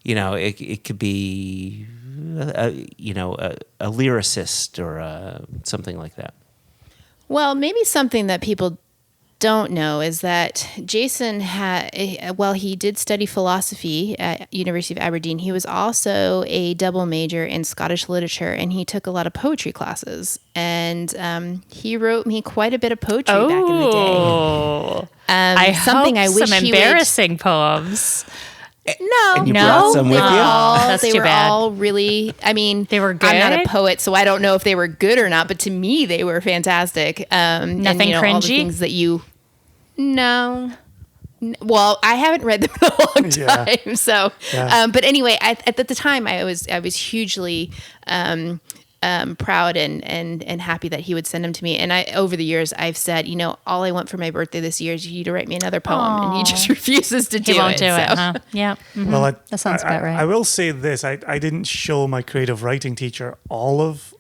It could be, a lyricist or something like that. Well, maybe something that people don't know is that Jason he did study philosophy at University of Aberdeen. He was also a double major in Scottish literature, and he took a lot of poetry classes. And he wrote me quite a bit of poetry back in the day. I hope some embarrassing poems. No, and you brought some with you? That's they too were bad. all really. I mean, They were good? I'm not a poet, so I don't know if they were good or not. But to me, they were fantastic. Nothing all the cringy? things that you. No. Well, I haven't read them in a long time. Yeah. So, Yeah. but anyway, at the time, I was hugely proud and happy that he would send them to me. And over the years, I've said, all I want for my birthday this year is you to write me another poem, and he just refuses to do He won't it. do it, so. huh? Yeah. Mhm. Well, that sounds about right. I will say this: I didn't show my creative writing teacher all of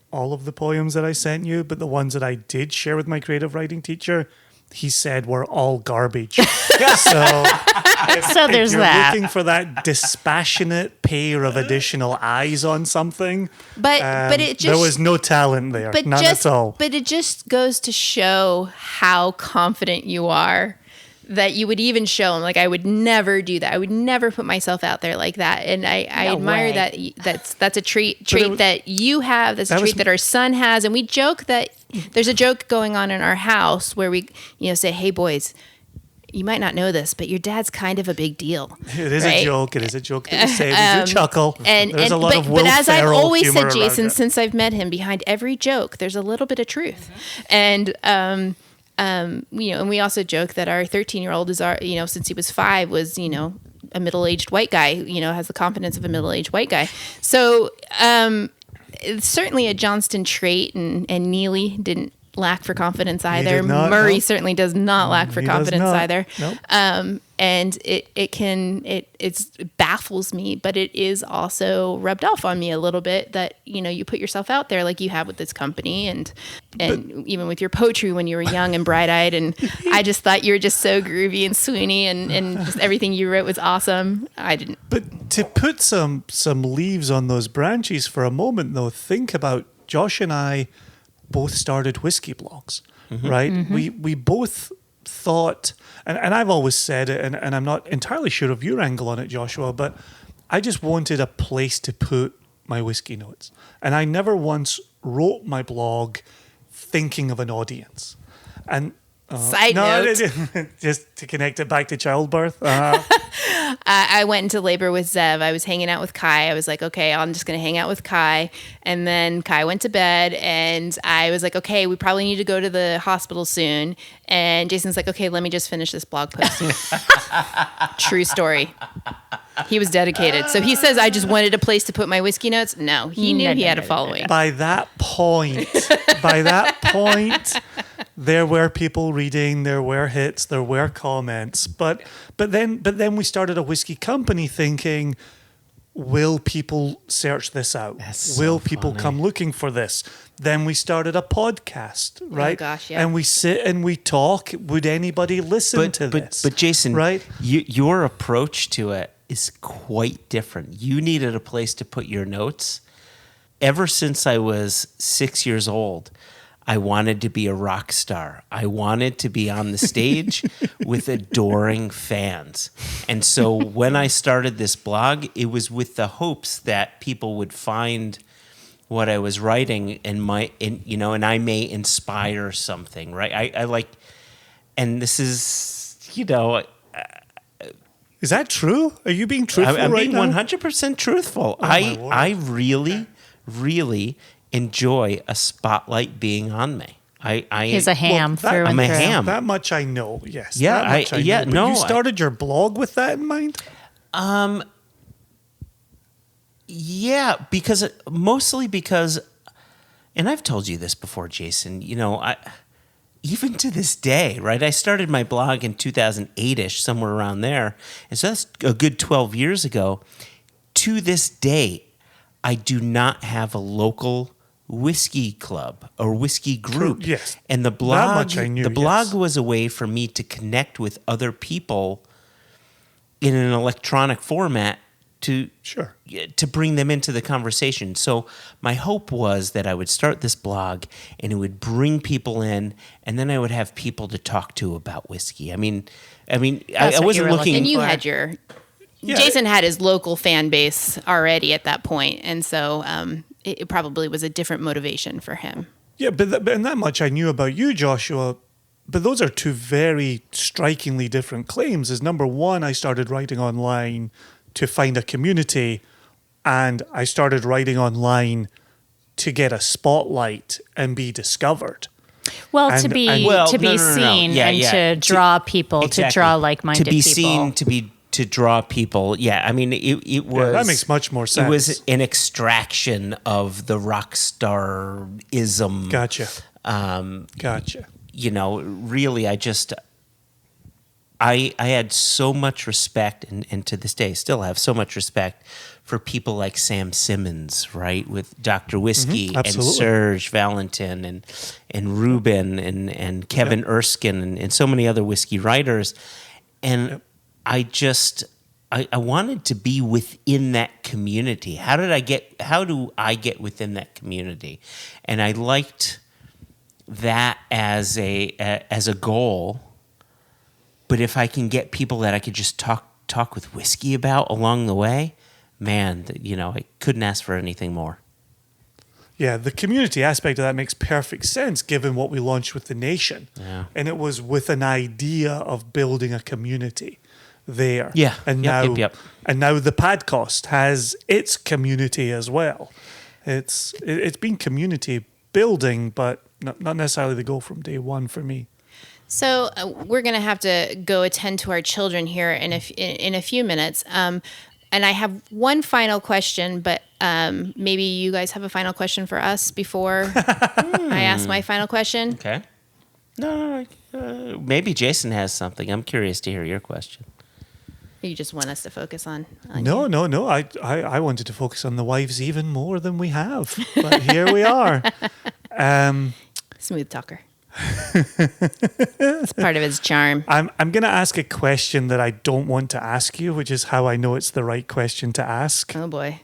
the poems that I sent you, but the ones that I did share with my creative writing teacher, he said were all garbage. So There's if you're that. looking for that dispassionate pair of additional eyes on something, But it just there was no talent there, none at all. But it just goes to show how confident you are that you would even show him. Like, I would never do that. I would never put myself out there like that. And I admire way. that's a trait that you have. That's a trait that our son has. And we joke that there's a joke going on in our house where we say, hey boys, you might not know this, but your dad's kind of a big deal. It is right? a joke. It is a joke that we say. We do chuckle. There's a lot of Will but as I've Ferrell always humor said, around Jason, it. since I've met him, behind every joke, there's a little bit of truth. And and we also joke that our 13-year-old is since he was 5 was a middle-aged white guy, has the confidence of a middle-aged white guy. So it's certainly a Johnston trait, and Neely didn't lack for confidence either. did not, Murray no. certainly does not lack for He does confidence not. either. Nope. And it baffles me, but it is also rubbed off on me a little bit that you put yourself out there like you have with this company, and even with your poetry when you were young and bright-eyed, and I just thought you were just so groovy and swoony, and just everything you wrote was awesome. I didn't. But to put some leaves on those branches for a moment, though, think about Josh and I both started whiskey blogs, right? Mm-hmm. We both thought, and I've always said it, and I'm not entirely sure of your angle on it, Joshua, but I just wanted a place to put my whiskey notes. And I never once wrote my blog thinking of an audience. And Side note. just to connect it back to childbirth. I went into labor with Zev. I was hanging out with Kai. I was like, okay, I'm just going to hang out with Kai. And then Kai went to bed, and I was like, okay, we probably need to go to the hospital soon. And Jason's like, okay, let me just finish this blog post. True story. He was dedicated. So he says, I just wanted a place to put my whiskey notes. No, he knew he had a following. By that point, there were people reading, there were hits, there were comments. But then we started a whiskey company thinking, will people search this out? Will people come looking for this? Then we started a podcast, right? Oh gosh, yeah. And we sit and we talk. Would anybody listen to this? But Jason, right? Your approach to it is quite different. You needed a place to put your notes. Ever since I was 6 years old, I wanted to be a rock star. I wanted to be on the stage with adoring fans. And so when I started this blog, it was with the hopes that people would find what I was writing and I may inspire something, right? I like, and this is, Is that true? Are you being truthful I'm right being now? 100% truthful. my word. I really enjoy a spotlight being on me. He's a ham through and I'm a through. ham. That much I know. Yes. Yeah, that much I know. But no, you started your blog with that in mind? Yeah, mostly because, and I've told you this before, Jason, even to this day, right? I started my blog in 2008-ish, somewhere around there. And so that's a good 12 years ago. To this day, I do not have a local whiskey club or whiskey group. True, yes. And the That blog, much I knew, the blog yes. was a way for me to connect with other people in an electronic format to bring them into the conversation. So my hope was that I would start this blog and it would bring people in, and then I would have people to talk to about whiskey. I wasn't looking. And you had Jason had his local fan base already at that point, and so it probably was a different motivation for him. Yeah, and that much I knew about you, Joshua. But those are two very strikingly different claims. Is number one, I started writing online to find a community, and I started writing online to get a spotlight and be discovered. Well, And- to be and- Well, to be no. seen Yeah, and yeah. to draw people, Exactly. to draw like-minded to be people. seen, to draw people. Yeah, I mean, it was. that makes much more sense. It was an extraction of the rock star-ism. Gotcha. Gotcha. Really, I had so much respect, and to this day still have so much respect for people like Sam Simmons, right, with Dr. Whiskey and absolutely. Serge Valentin and Ruben and Kevin Erskine and so many other whiskey writers. And I wanted to be within that community. How do I get within that community? And I liked that as a goal. But if I can get people that I could just talk with whiskey about along the way, man, I couldn't ask for anything more. Yeah, the community aspect of that makes perfect sense given what we launched with the Nation. Yeah. And it was with an idea of building a community there. Yeah. And Yep. and now the podcast has its community as well. It's been community building, but not necessarily the goal from day one for me. So we're going to have to go attend to our children here in a few minutes. And I have one final question, but maybe you guys have a final question for us before I ask my final question. Okay. No, maybe Jason has something. I'm curious to hear your question. You just want us to focus on No. I wanted to focus on the wives even more than we have. But here we are. Smooth talker. It's part of his charm. I'm going to ask a question that I don't want to ask you, which is how I know it's the right question to ask. Oh boy.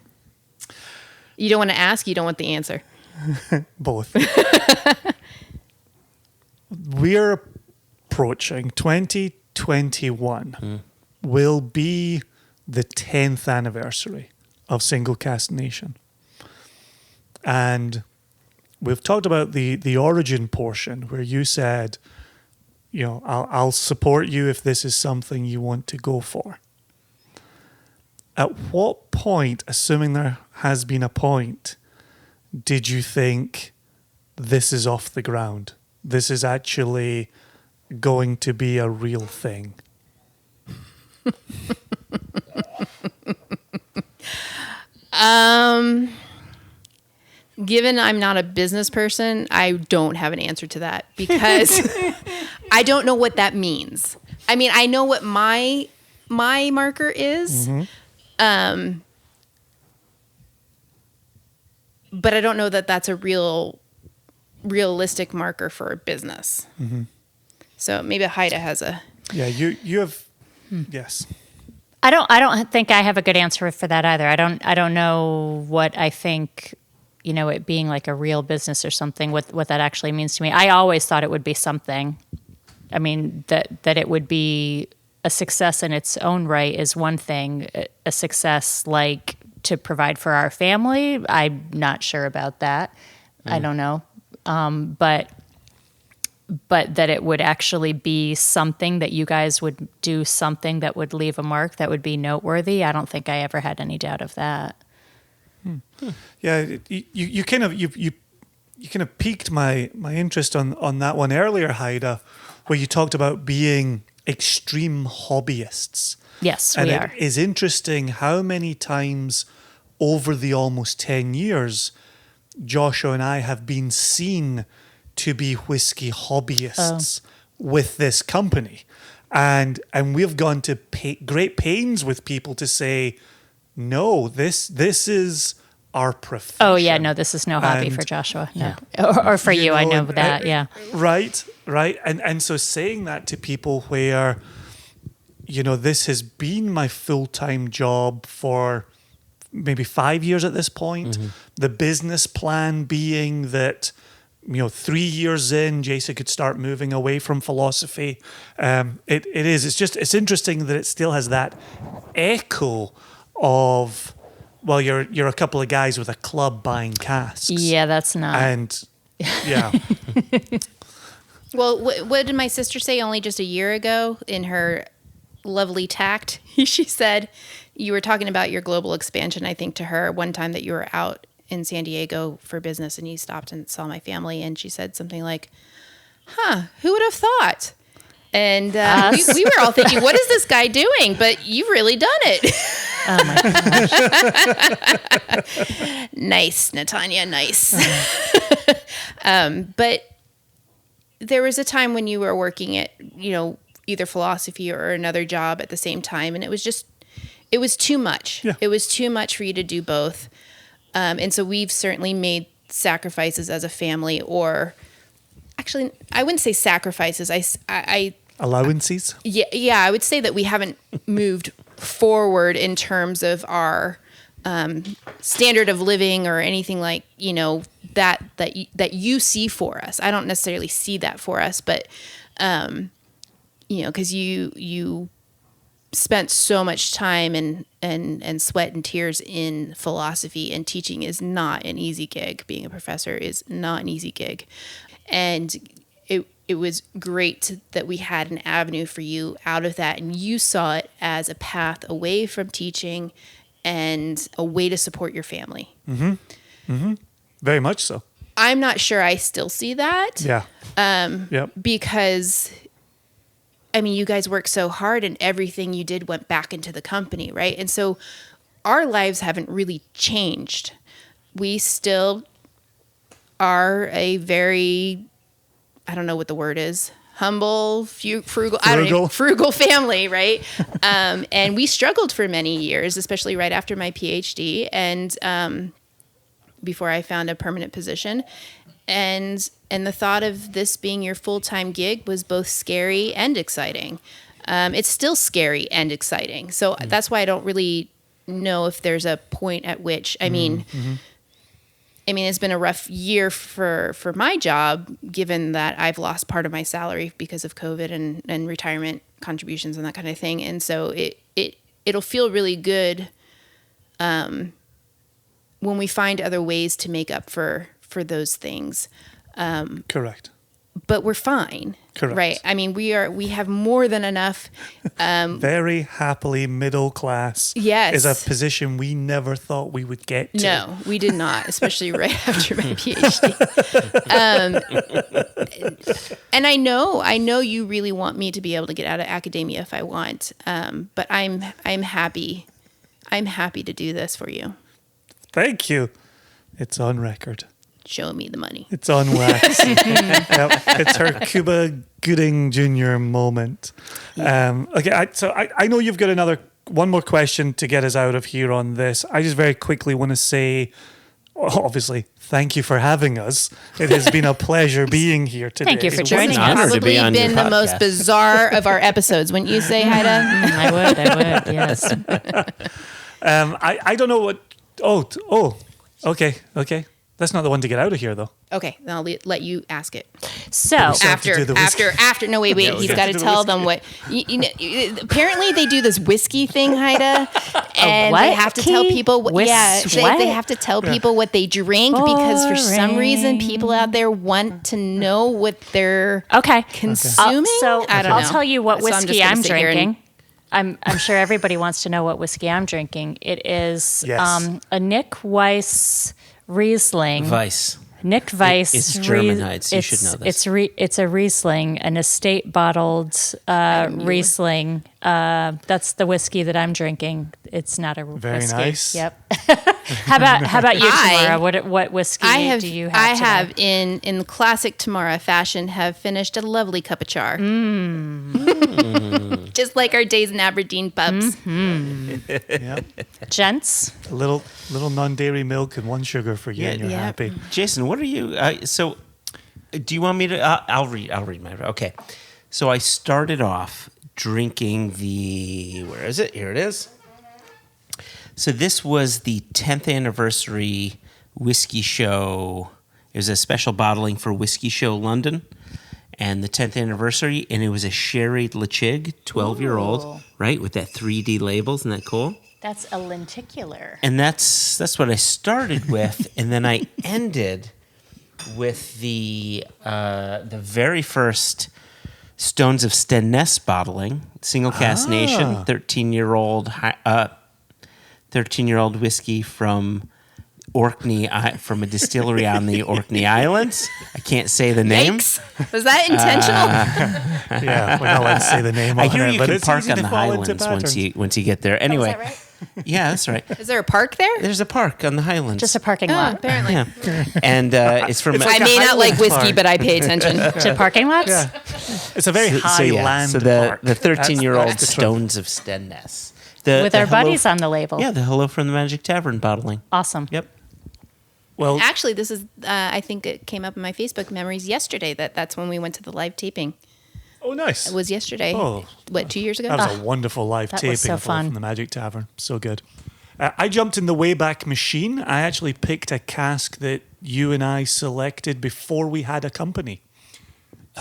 You don't want to ask, you don't want the answer. Both. We're approaching 2021 will be the 10th anniversary of Single Cask Nation. And we've talked about the origin portion where you said, I'll support you if this is something you want to go for. At what point, assuming there has been a point, did you think this is off the ground? This is actually going to be a real thing? Given I'm not a business person, I don't have an answer to that because I don't know what that means. I mean, I know what my marker is, but I don't know that that's a realistic marker for a business. So maybe Haida has a... Yeah, you have... Yes. I don't think I have a good answer for that either. I don't know what I think, it being like a real business or something, what that actually means to me. I always thought it would be something. I mean, that it would be a success in its own right is one thing. A success like to provide for our family, I'm not sure about that. I don't know. But that it would actually be something that you guys would do something that would leave a mark that would be noteworthy. I don't think I ever had any doubt of that. Yeah, you kind of piqued my interest on that one earlier, Haida, where you talked about being extreme hobbyists. Yes, And we it are. is interesting how many times over the almost 10 years, Joshua and I have been seen to be whiskey hobbyists with this company. And we've gone to great pains with people to say, no, this is our profession. Oh, yeah, no, this is no hobby And, for Joshua. No. Or for you, I know that, yeah. Right. And so saying that to people where, this has been my full-time job for maybe 5 years at this point. Mm-hmm. The business plan being that, 3 years in, Jason could start moving away from philosophy. It's interesting that it still has that echo of, well, you're a couple of guys with a club buying casks. Yeah, that's not. And yeah. Well, what did my sister say only just a year ago in her lovely tact? She said you were talking about your global expansion, I think, to her one time that you were out in San Diego for business and you stopped and saw my family. And she said something like, who would have thought? And we were all thinking, what is this guy doing? But you've really done it. Oh, my gosh. Nice, Natanya, nice. But there was a time when you were working at, either philosophy or another job at the same time. And it was too much. Yeah. It was too much for you to do both. And so we've certainly made sacrifices as a family, or actually, I wouldn't say sacrifices. Allowances? Yeah, I would say that we haven't moved forward in terms of our standard of living or anything like, that you see for us. I don't necessarily see that for us, but, because you spent so much time and sweat and tears in philosophy, and teaching is not an easy gig. Being a professor is not an easy gig. And it was great that we had an avenue for you out of that, and you saw it as a path away from teaching and a way to support your family. Mm-hmm. Mm-hmm. Very much so. I'm not sure I still see that. Yeah. Yep. Because, you guys worked so hard and everything you did went back into the company, right? And so our lives haven't really changed. We still are a very, I don't know what the word is, humble, frugal family, right? And we struggled for many years, especially right after my PhD and before I found a permanent position. And the thought of this being your full-time gig was both scary and exciting. It's still scary and exciting. So that's why I don't really know if there's a point at which, it's been a rough year for my job, given that I've lost part of my salary because of COVID and retirement contributions and that kind of thing. And so it'll feel really good when we find other ways to make up for those things. Correct. But we're fine. Correct. Right. We have more than enough. Very happily middle class. Yes. Is a position we never thought we would get to. No, we did not, especially right after my PhD. And I know you really want me to be able to get out of academia if I want. But I'm happy. I'm happy to do this for you. Thank you. It's on record. Show me the money. It's on wax. Yep. It's her Cuba Gooding Jr. moment. Okay, so I know you've got one more question to get us out of here on this. I just very quickly want to say, obviously, thank you for having us. It has been a pleasure being here today. Thank you for joining It's us. honor to be probably on your been the most podcast. bizarre of our episodes. Wouldn't you say, Haida? I would, yes. I don't know what... Oh, okay. That's not the one to get out of here, though. Okay, then I'll let you ask it. So, have to do the whiskey. After. No, wait. He's got to tell them what. Apparently, they do this whiskey thing, Haida, and what? they have to tell people. They have to tell people what they drink because for some reason, people out there want to know what they're okay. consuming. So I don't know. I'll tell you what So I'm just whiskey gonna I'm sit here and- drinking. I'm sure everybody wants to know what whiskey I'm drinking. It is Yes. a Nick Weiss Riesling. Weiss. Nick Weiss. It's German Heights. You should know this. It's a Riesling, an estate bottled Riesling. That's the whiskey that I'm drinking. It's not a Very whiskey. nice. Yep. How about you, Tamara? What whiskey do you have? I today? have in classic Tamara fashion have finished a lovely cup of char. Just like our days in Aberdeen pubs. Yeah. Gents. A little non-dairy milk and 1 sugar for you, and you're Yeah. happy. Jason, what are you? So, do you want me to? I'll read my. Okay. So I started off drinking where is it? Here it is. So this was the 10th anniversary whiskey show. It was a special bottling for Whiskey Show London, and the 10th anniversary, and it was a sherry Lechig, 12-year-old, right, with that 3D label. Isn't that cool? That's a lenticular. And that's what I started with, and then I ended with the very first Stones of Stenness bottling, single cask nation, 13-year-old whiskey from Orkney, from a distillery on the Orkney Islands. I can't say the name. Yikes. Was that intentional? Yeah, we're not allowed to say the name I on hear it, you but can it's park easy on to the fall into Highlands patterns. once you get there. Anyway, Is that right? yeah, that's right. Is there a park there? There's a park on the Highlands. Just a parking Oh, lot. apparently. Yeah, and it's from. It's like I may not like Highland whiskey, park. but I pay attention. To parking lots? Yeah. It's a very high land So the park. 13-year-old That's the Stones of Stenness. With our buddies on the label. Yeah, the Hello from the Magic Tavern bottling. Awesome. Yep. Well, Actually, this is, I think it came up in my Facebook memories yesterday that's when we went to the live taping. oh, nice. It was yesterday. Oh. 2 years ago? That was a wonderful live that taping was so of Hello fun. from the Magic Tavern. So good. I jumped in the Wayback Machine. I actually picked a cask that you and I selected before we had a company.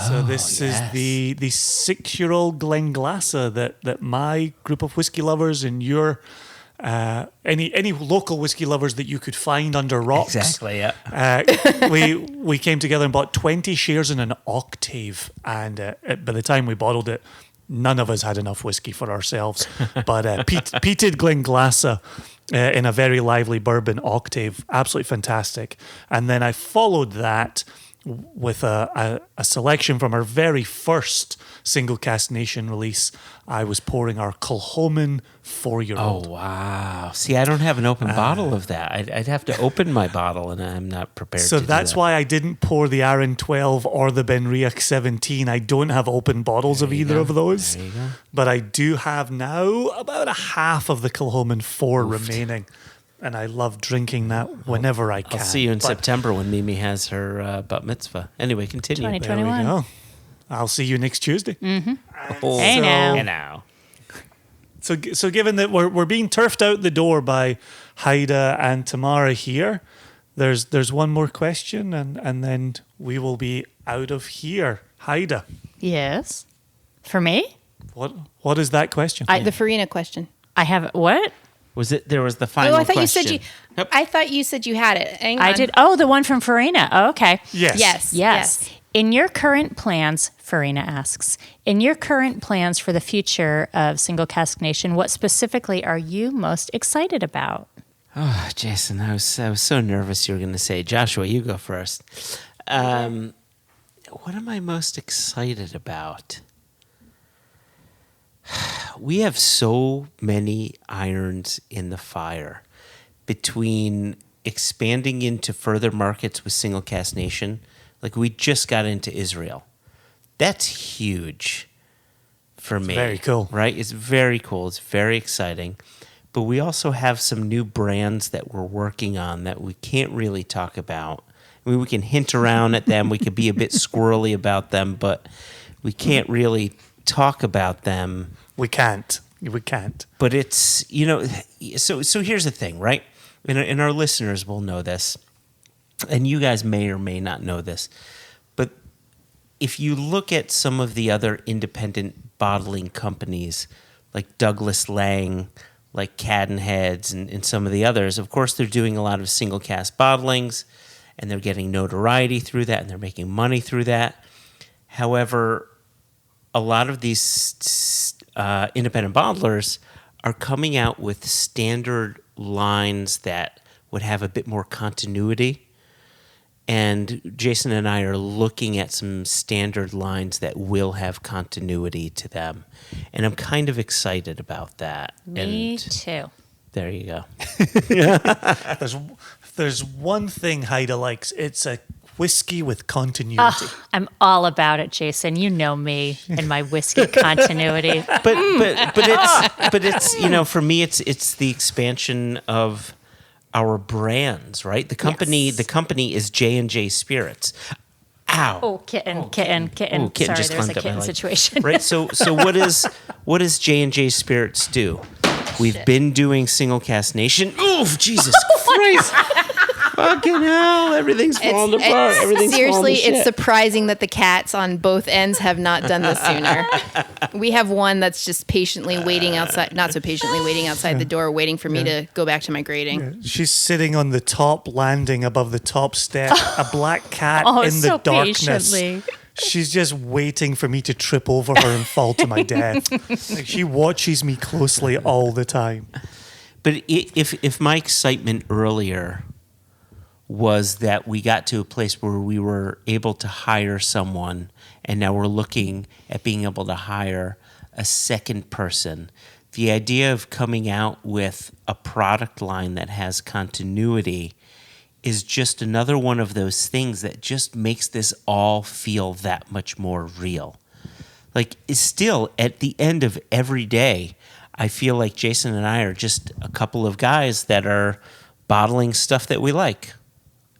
So this yes. is the 6-year-old Glenglassaugh that my group of whiskey lovers and your any local whiskey lovers that you could find under rocks. Exactly. Yeah. We came together and bought 20 shares in an octave, and by the time we bottled it, none of us had enough whiskey for ourselves. But peated Glenglassaugh in a very lively bourbon octave, absolutely fantastic. And then I followed that with a selection from our very first single cask nation release. I was pouring our Kilchoman 4-year-old. Oh wow! See, I don't have an open bottle of that. I'd have to open my bottle, and I'm not prepared. So to that's do that. why I didn't pour the Aaron 12 or the Benriach 17. I don't have open bottles of either of those. There you go. But I do have now about a half of the Kilchoman 4 remaining. And I love drinking that whenever I can. I'll see you in But September when Mimi has her bat mitzvah. Anyway, continue. 20. There we 21. go. I'll see you next Tuesday. Oh, Hey, now. hey now. So given that we're being turfed out the door by Haida and Tamara here, there's one more question, and then we will be out of here. Haida, Yes. For me? what is that question? The Farina question. I have what? Was it? There was the final. Oh, I thought question. you said you. Yep. I thought you said you had it. Hang I on. did. Oh, the one from Farina. Oh, okay. Yes. Yes. In your current plans, Farina asks, in your current plans for the future of Single Cask Nation, what specifically are you most excited about? Oh, Jason, I was so nervous you were going to say, Joshua, you go first. What am I most excited about? We have so many irons in the fire between expanding into further markets with Single Cask Nation. Like we just got into Israel. That's huge for me. very cool. Right? It's very cool. It's very exciting. But we also have some new brands that we're working on that we can't really talk about. I mean, we can hint around at them. We could be a bit squirrely about them, but we can't really talk about them. We can't. But it's, so here's the thing, right? And our listeners will know this, and you guys may or may not know this, but if you look at some of the other independent bottling companies like Douglas Lang, like Cadenheads, and some of the others, of course, they're doing a lot of single cask bottlings, and they're getting notoriety through that, and they're making money through that. However, a lot of these independent bottlers are coming out with standard lines that would have a bit more continuity. And Jason and I are looking at some standard lines that will have continuity to them. And I'm kind of excited about that. Me too. There you go. There's one thing Heide likes. It's a whiskey with continuity. I'm all about it, Jason. You know me and my whiskey continuity. But it's for me it's the expansion of our brands, right? The company is J&J Spirits. Ow. Oh, kitten. Oh, Sorry, just there's a climbed up my kitten leg. situation. Right. So what does J&J Spirits do? We've been doing Single Cast Nation. Oof, Jesus Christ. Fucking hell, everything's falling apart. Everything's seriously, falling to it's shit. surprising that the cats on both ends have not done this sooner. We have one that's just patiently waiting outside, not so patiently waiting outside the door, waiting for me to go back to my grading. She's sitting on the top landing above the top step, a black cat in so the darkness. patiently. She's just waiting for me to trip over her and fall to my death. Like, she watches me closely all the time. But if my excitement earlier was that we got to a place where we were able to hire someone, and now we're looking at being able to hire a second person, the idea of coming out with a product line that has continuity is just another one of those things that just makes this all feel that much more real. Like, it's still, at the end of every day, I feel like Jason and I are just a couple of guys that are bottling stuff that we like.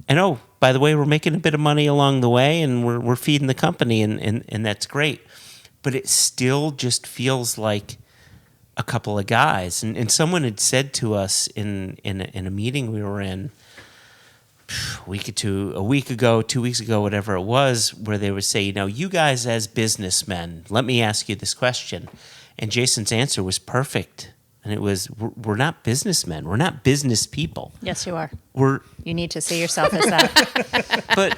And oh, by the way, we're making a bit of money along the way, and we're feeding the company, and that's great. But it still just feels like a couple of guys. And someone had said to us in a meeting we were in a week ago, 2 weeks ago, whatever it was, where they would say, you guys as businessmen, let me ask you this question. And Jason's answer was perfect. And it was, we're not businessmen. We're not business people. Yes, you are. You need to see yourself as that. But,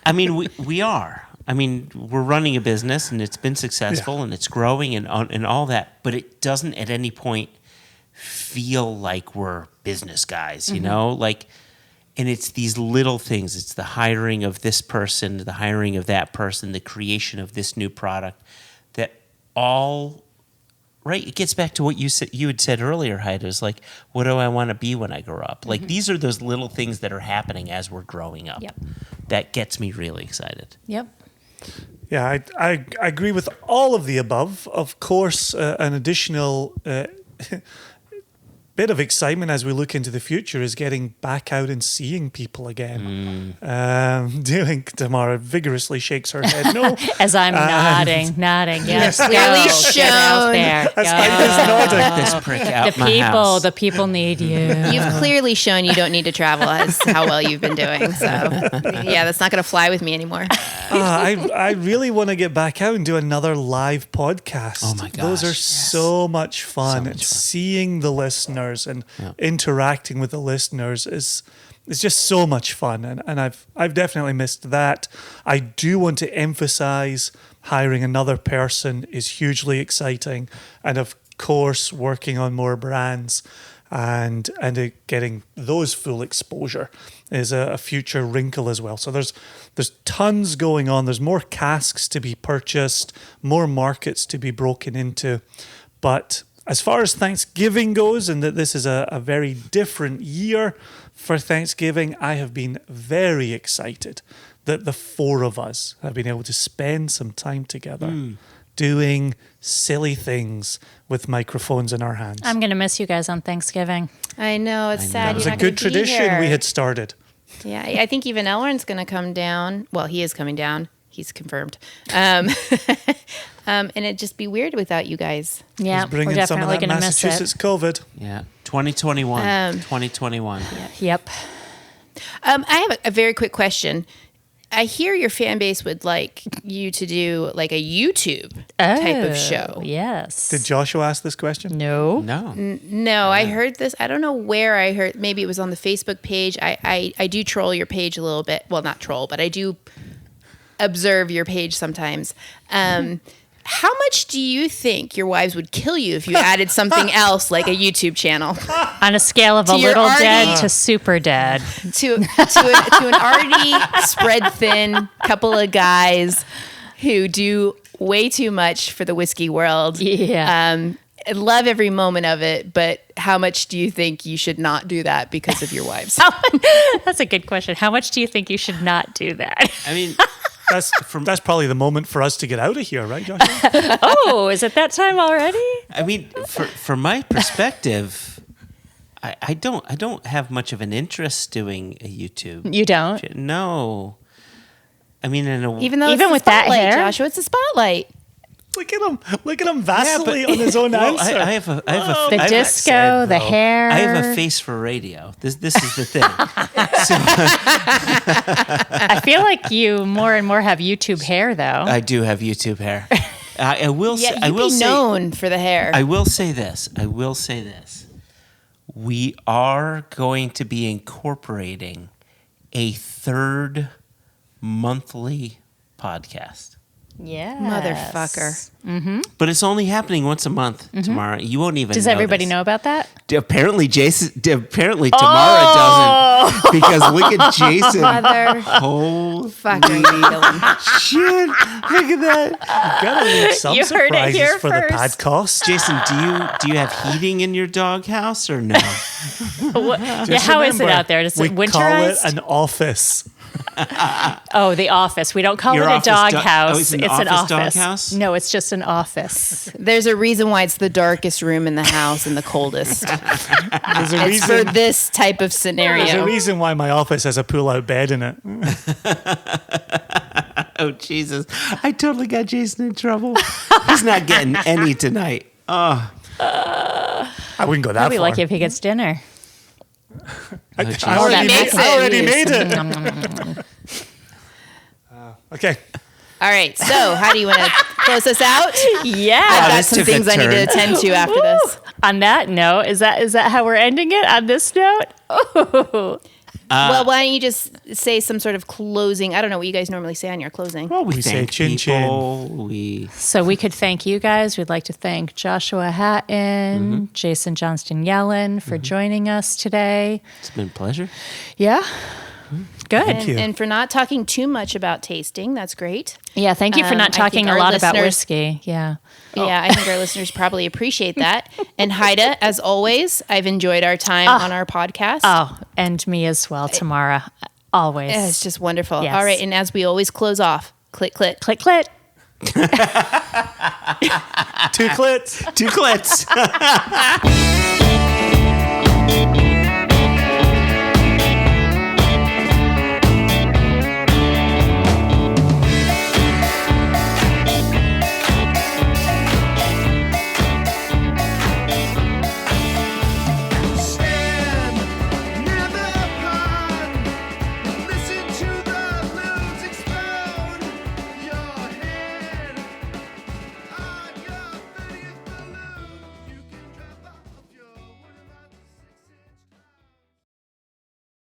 I mean, we are. I mean, we're running a business, and it's been successful, and it's growing and all that. But it doesn't at any point feel like we're business guys, you know? Like, and it's these little things. It's the hiring of this person, the hiring of that person, the creation of this new product that all... Right, it gets back to what you had said earlier, Heide. It's like, what do I want to be when I grow up? Like, these are those little things that are happening as we're growing up. Yep. That gets me really excited. Yep. Yeah, I agree with all of the above. Of course, an additional bit of excitement as we look into the future is getting back out and seeing people again. Doing Tamara vigorously shakes her head. No, As I'm nodding. Yes, clearly get out shown. there. That's Heide's nodding. This prick out my house. The people need you. You've clearly shown you don't need to travel as how well you've been doing. So, yeah, that's not going to fly with me anymore. I really want to get back out and do another live podcast. Oh my gosh, those are yes. so much fun. So much fun. Seeing the listeners and interacting with the listeners is just so much fun, and I've definitely missed that. I do want to emphasize hiring another person is hugely exciting, and of course working on more brands and getting those full exposure is a future wrinkle as well. So there's tons going on. There's more casks to be purchased, more markets to be broken into. But as far as Thanksgiving goes, and that this is a very different year for Thanksgiving, I have been very excited that the four of us have been able to spend some time together doing silly things with microphones in our hands. I'm going to miss you guys on Thanksgiving. I know, it's sad. It was You're a not gonna good be tradition here. we had started. Yeah, I think even Elron's going to come down. Well, he is coming down. He's confirmed. And it'd just be weird without you guys. Yeah, Let's bring we're in some of definitely that going to miss it. Massachusetts COVID. Yeah, 2021. Yep. I have a very quick question. I hear your fan base would like you to do like a YouTube type of show. Yes. Did Joshua ask this question? No. No. No, I heard this. I don't know where I heard. Maybe it was on the Facebook page. I do troll your page a little bit. Well, not troll, but I do observe your page sometimes. How much do you think your wives would kill you if you added something else like a YouTube channel On a scale of a your little already- dead to super dead. to an already spread thin couple of guys who do way too much for the whiskey world? Yeah. I love every moment of it, but how much do you think you should not do that because of your wives? That's a good question. How much do you think you should not do that? I mean, That's probably the moment for us to get out of here, right, Joshua? Oh, is it that time already? I mean, from my perspective, I don't have much of an interest doing a YouTube. You don't? No. I mean, Even though Even it's with the that spotlight, hair? Joshua, it's a spotlight. Look at him vacillate on his own well, answer. I have a The I have a- disco, said, the though. hair. I have a face for radio. This is the thing. I feel like you more and more have YouTube hair, though. I do have YouTube hair. I will say. Yeah, I you'd will be say. known for the hair. I will say this. We are going to be incorporating a third monthly podcast. Yeah. Motherfucker. But it's only happening once a month tomorrow. You won't even Does everybody know about that? Apparently Tamara doesn't. Because look at Jason. Mother Oh fucking kill him. shit. Look at that. Gotta leave some You heard it surprises here for first. the podcast. Jason, do you have heating in your doghouse or no? Yeah, how is it out there? Is we it call it winterized? an office. Oh, the office. We don't call Your it a office dog- doghouse. oh, it's an an office office. doghouse? No, it's just an office. There's a reason why it's the darkest room in the house and the coldest. There's a It's for reason. this type of There's a scenario. reason why my office has a pull-out bed in it. Oh Jesus! I totally got Jason in trouble. He's not getting any tonight. Oh, I wouldn't go that Probably far. like if he gets dinner. I Jesus. already makes made, I already it. made it. Okay. All right, so how do you want to close us out? Yeah. I've got this some took a things I need to turn. attend to after this. On that note, is that how we're ending it? On this note? Ooh. Well, why don't you just say some sort of closing? I don't know what you guys normally say on your closing. well, we We say thank chin people. We So we could thank you guys. We'd like to thank Joshua Hatton, Jason Johnston Yellen for joining us today. it's been a pleasure. Yeah. Good. you. And for not talking too much about tasting, that's great. Yeah, thank you for not I talking think a our lot about listeners- whiskey. Yeah. Yeah, I think our listeners probably appreciate that. And Haida, as always, I've enjoyed our time on our podcast. Oh, and me as well, Tamara. Always. It's just wonderful. Yes. All right, and as we always close off, click, click. Click, click. 2 clits. 2 clits.